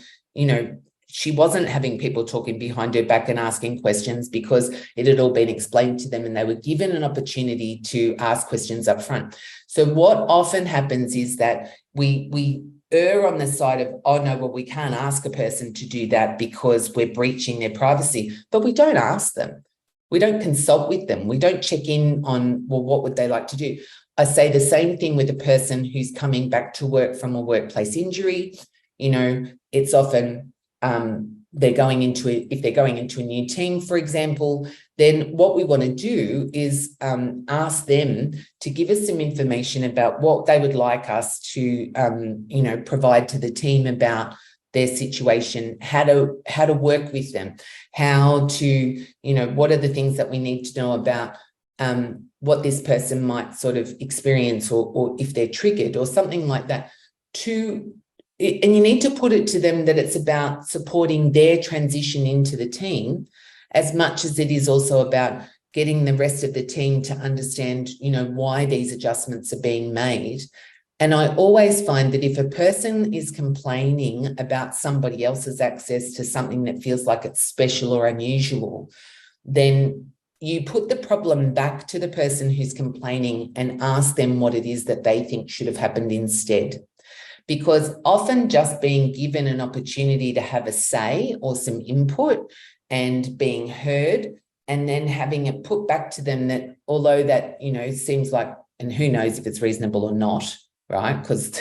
she wasn't having people talking behind her back and asking questions, because it had all been explained to them and they were given an opportunity to ask questions up front. So what often happens is that we err on the side of, oh no, well, we can't ask a person to do that because we're breaching their privacy, but we don't ask them. We don't consult with them. We don't check in on, well, what would they like to do? I say the same thing with a person who's coming back to work from a workplace injury. It's often if they're going into a new team, for example, then what we want to do is ask them to give us some information about what they would like us to, provide to the team about their situation, how to work with them, how to, what are the things that we need to know about what this person might sort of experience, or if they're triggered or something like that. And you need to put it to them that it's about supporting their transition into the team as much as it is also about getting the rest of the team to understand, why these adjustments are being made. And I always find that if a person is complaining about somebody else's access to something that feels like it's special or unusual, then you put the problem back to the person who's complaining and ask them what it is that they think should have happened instead. Because often just being given an opportunity to have a say or some input and being heard, and then having it put back to them that, although that, seems like, and who knows if it's reasonable or not, right? Because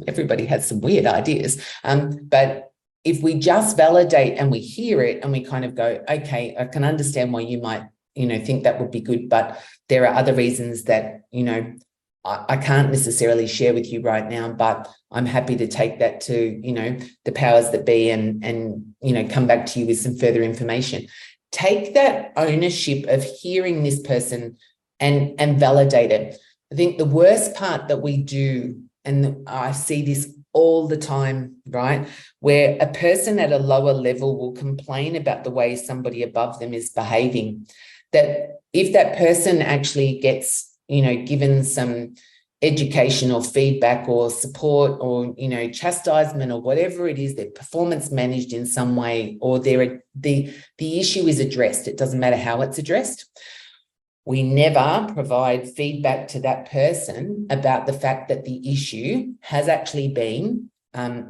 everybody has some weird ideas. But if we just validate and we hear it and we kind of go, okay, I can understand why you might, think that would be good, but there are other reasons that, I can't necessarily share with you right now, but I'm happy to take that to, the powers that be and come back to you with some further information. Take that ownership of hearing this person and validate it. I think the worst part that we do, and I see this all the time, right, where a person at a lower level will complain about the way somebody above them is behaving. that if that person actually gets, given some educational feedback or support or, chastisement or whatever it is, their performance managed in some way, or the issue is addressed. It doesn't matter how it's addressed. We never provide feedback to that person about the fact that the issue has actually been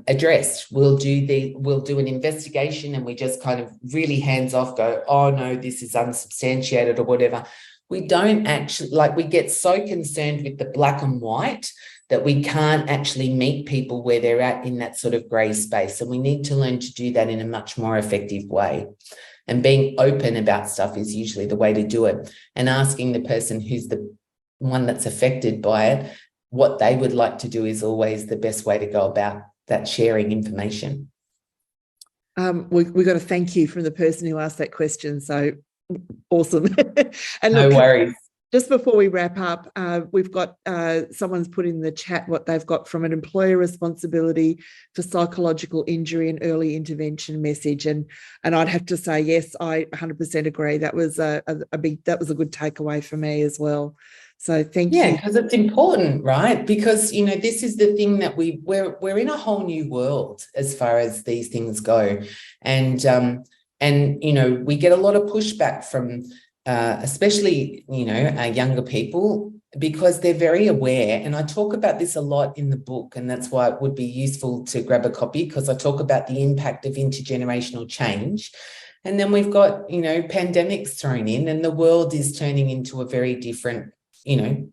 addressed. We'll do an investigation and we just kind of really hands off go, oh no, this is unsubstantiated or whatever. We don't actually, we get so concerned with the black and white that we can't actually meet people where they're at in that sort of grey space. And we need to learn to do that in a much more effective way. And being open about stuff is usually the way to do it. And asking the person who's the one that's affected by it, what they would like to do is always the best way to go about that sharing information. We got to thank you from the person who asked that question. So awesome. And no worries. Just before we wrap up, we've got someone's put in the chat what they've got from an employer responsibility for psychological injury and early intervention message, and I'd have to say yes, I 100% agree. That was a good takeaway for me as well. So thank you. Yeah, because it's important, right? Because this is the thing that we're in a whole new world as far as these things go, and we get a lot of pushback from. Especially, younger people, because they're very aware. And I talk about this a lot in the book, and that's why it would be useful to grab a copy, because I talk about the impact of intergenerational change. And then we've got, pandemics thrown in, and the world is turning into a very different,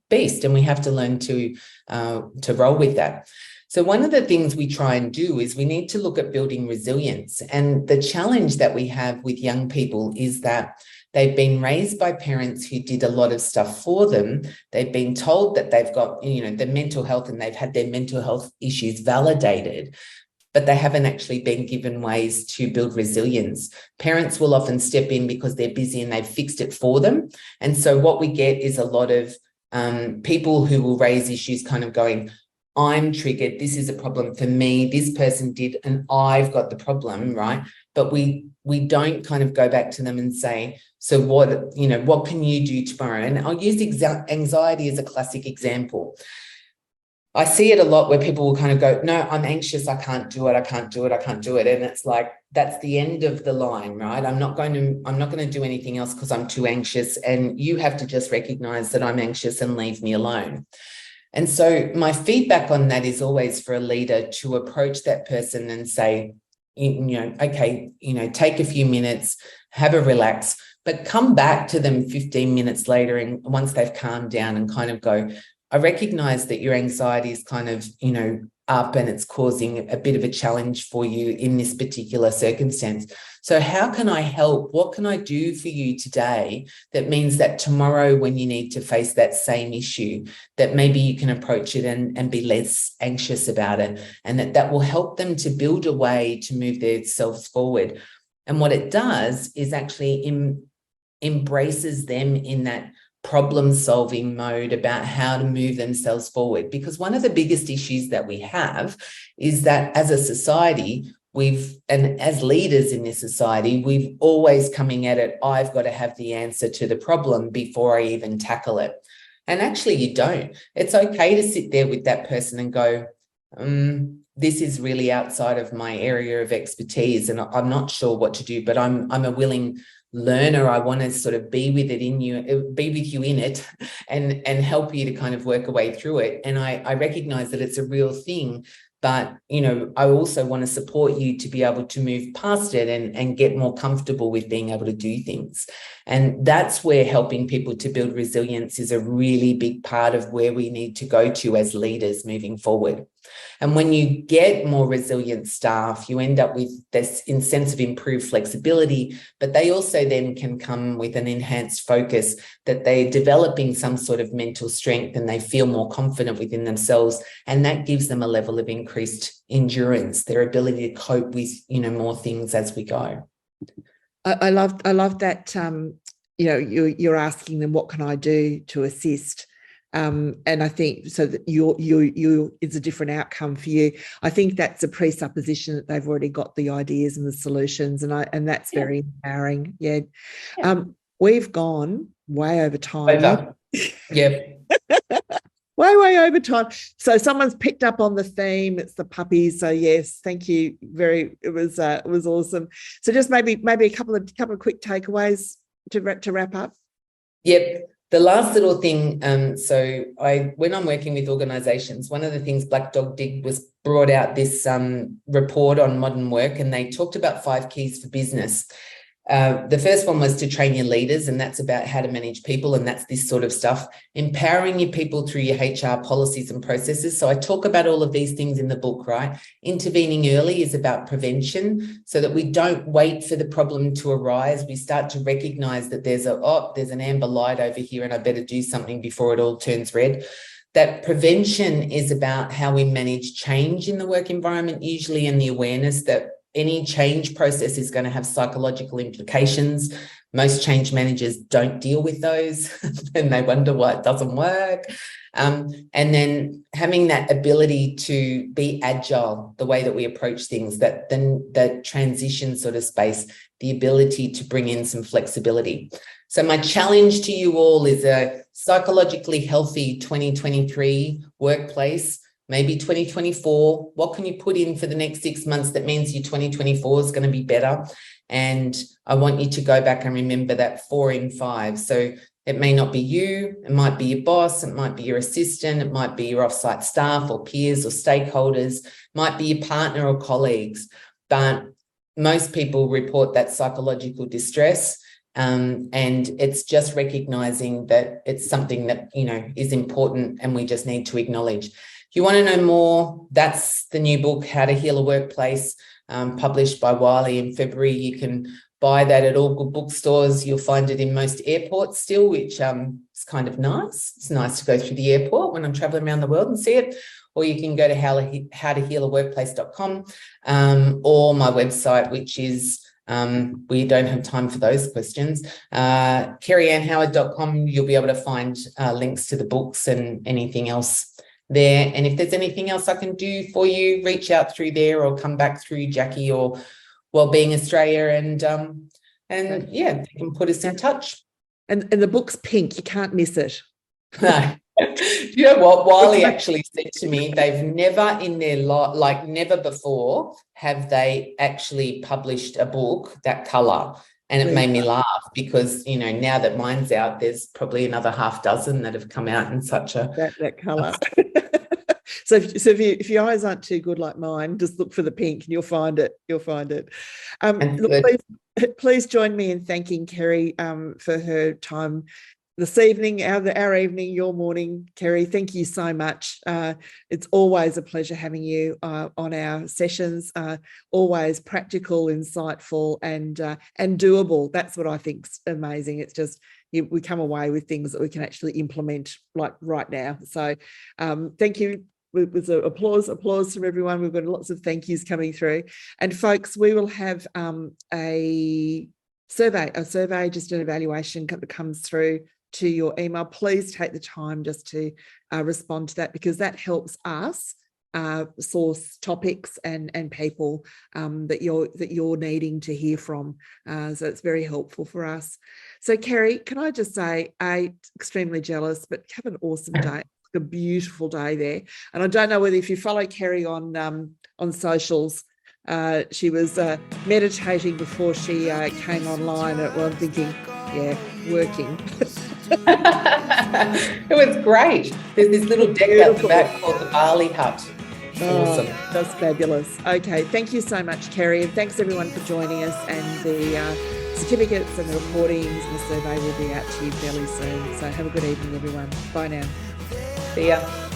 beast, and we have to learn to roll with that. So one of the things we try and do is we need to look at building resilience. And the challenge that we have with young people is that they've been raised by parents who did a lot of stuff for them. They've been told that they've got, the mental health, and they've had their mental health issues validated, but they haven't actually been given ways to build resilience. Parents will often step in because they're busy and they've fixed it for them. And so what we get is a lot of people who will raise issues kind of going, I'm triggered, this is a problem for me, this person did, and I've got the problem, right? But we don't kind of go back to them and say, so what can you do tomorrow? And I'll use anxiety as a classic example. I see it a lot where people will kind of go, no, I'm anxious, I can't do it. And it's like, that's the end of the line, right? I'm not going to do anything else because I'm too anxious. And you have to just recognize that I'm anxious and leave me alone. And so my feedback on that is always for a leader to approach that person and say, okay, take a few minutes, have a relax, but come back to them 15 minutes later, and once they've calmed down, and kind of go, I recognize that your anxiety is kind of, up, and it's causing a bit of a challenge for you in this particular circumstance. So how can I help? What can I do for you today that means that tomorrow, when you need to face that same issue, that maybe you can approach it and be less anxious about it, and that will help them to build a way to move themselves forward. And what it does is actually embraces them in that problem-solving mode about how to move themselves forward. Because one of the biggest issues that we have is that as a society, and as leaders in this society, we've always coming at it, I've got to have the answer to the problem before I even tackle it. And actually you don't. It's okay to sit there with that person and go, this is really outside of my area of expertise, and I'm not sure what to do, but I'm a willing learner. I want to sort of be with you in it and help you to kind of work a way through it. And I recognize that it's a real thing, but I also want to support you to be able to move past it and get more comfortable with being able to do things. And that's where helping people to build resilience is a really big part of where we need to go to as leaders moving forward. And when you get more resilient staff, you end up with this sense of improved flexibility, but they also then can come with an enhanced focus that they're developing some sort of mental strength, and they feel more confident within themselves. And that gives them a level of increased endurance, their ability to cope with, more things as we go. I love that, you're asking them, what can I do to assist? And I think so that it's a different outcome for you. I think that's a presupposition that they've already got the ideas and the solutions, and that's very empowering. Yeah. we've gone way over time. Over. Yep. Way over time. So someone's picked up on the theme. It's the puppies. So yes, thank you. It was awesome. So just maybe a couple of quick takeaways to wrap up. Yep. The last little thing, so when I'm working with organisations, one of the things Black Dog did was brought out this report on modern work, and they talked about 5 keys for business. The first one was to train your leaders, and that's about how to manage people, and that's this sort of stuff. Empowering your people through your HR policies and processes. So I talk about all of these things in the book, right? Intervening early is about prevention, so that we don't wait for the problem to arise. We start to recognise that there's an amber light over here and I better do something before it all turns red. That prevention is about how we manage change in the work environment, usually, and the awareness that any change process is going to have psychological implications. Most change managers don't deal with those and they wonder why it doesn't work. And then having that ability to be agile, the way that we approach things, that transition sort of space, the ability to bring in some flexibility. So my challenge to you all is a psychologically healthy 2023 workplace. Maybe 2024, what can you put in for the next 6 months that means your 2024 is going to be better? And I want you to go back and remember that 4 in 5. So it may not be you, it might be your boss, it might be your assistant, it might be your offsite staff or peers or stakeholders, it might be your partner or colleagues. But most people report that psychological distress. And it's just recognizing that it's something that, is important and we just need to acknowledge. If you want to know more, that's the new book, How to Heal a Workplace, published by Wiley in February. You can buy that at all good bookstores. You'll find it in most airports still, which is kind of nice. It's nice to go through the airport when I'm traveling around the world and see it. Or you can go to howtohealaworkplace.com or my website, which is, we don't have time for those questions, kerryanhoward.com. You'll be able to find links to the books and anything else there. And if there's anything else I can do for you, reach out through there or come back through Jackie or Wellbeing Australia, and yeah, they can put us in touch. And the book's pink, you can't miss it. No. You know what? Wiley actually said to me, they've never in their life, like never before, have they actually published a book that colour. And it made me laugh because, now that mine's out, there's probably another half dozen that have come out in such a... That colour. So if your eyes aren't too good like mine, just look for the pink and you'll find it. Look, please join me in thanking Kerry for her time this evening, our evening, your morning. Kerry, thank you so much. It's always a pleasure having you on our sessions. Always practical, insightful, and doable. That's what I think's amazing. It's just we come away with things that we can actually implement like right now. So thank you. It was applause from everyone. We've got lots of thank yous coming through. And folks, we will have a survey, just an evaluation that comes through to your email. Please take the time just to respond to that, because that helps us source topics and people that you're needing to hear from. So it's very helpful for us. So Kerry, can I just say, extremely jealous, but have an awesome day. A beautiful day there. And I don't know whether if you follow Kerry on socials, she was meditating before she came online. Well, I'm thinking, yeah, working. It was great. There's this little deck out the back called the Bali Hut. Awesome. That's fabulous. Okay, thank you so much, Kerry, and thanks everyone for joining us. And the certificates and the recordings and the survey will be out to you fairly soon. So have a good evening, everyone. Bye now. See ya.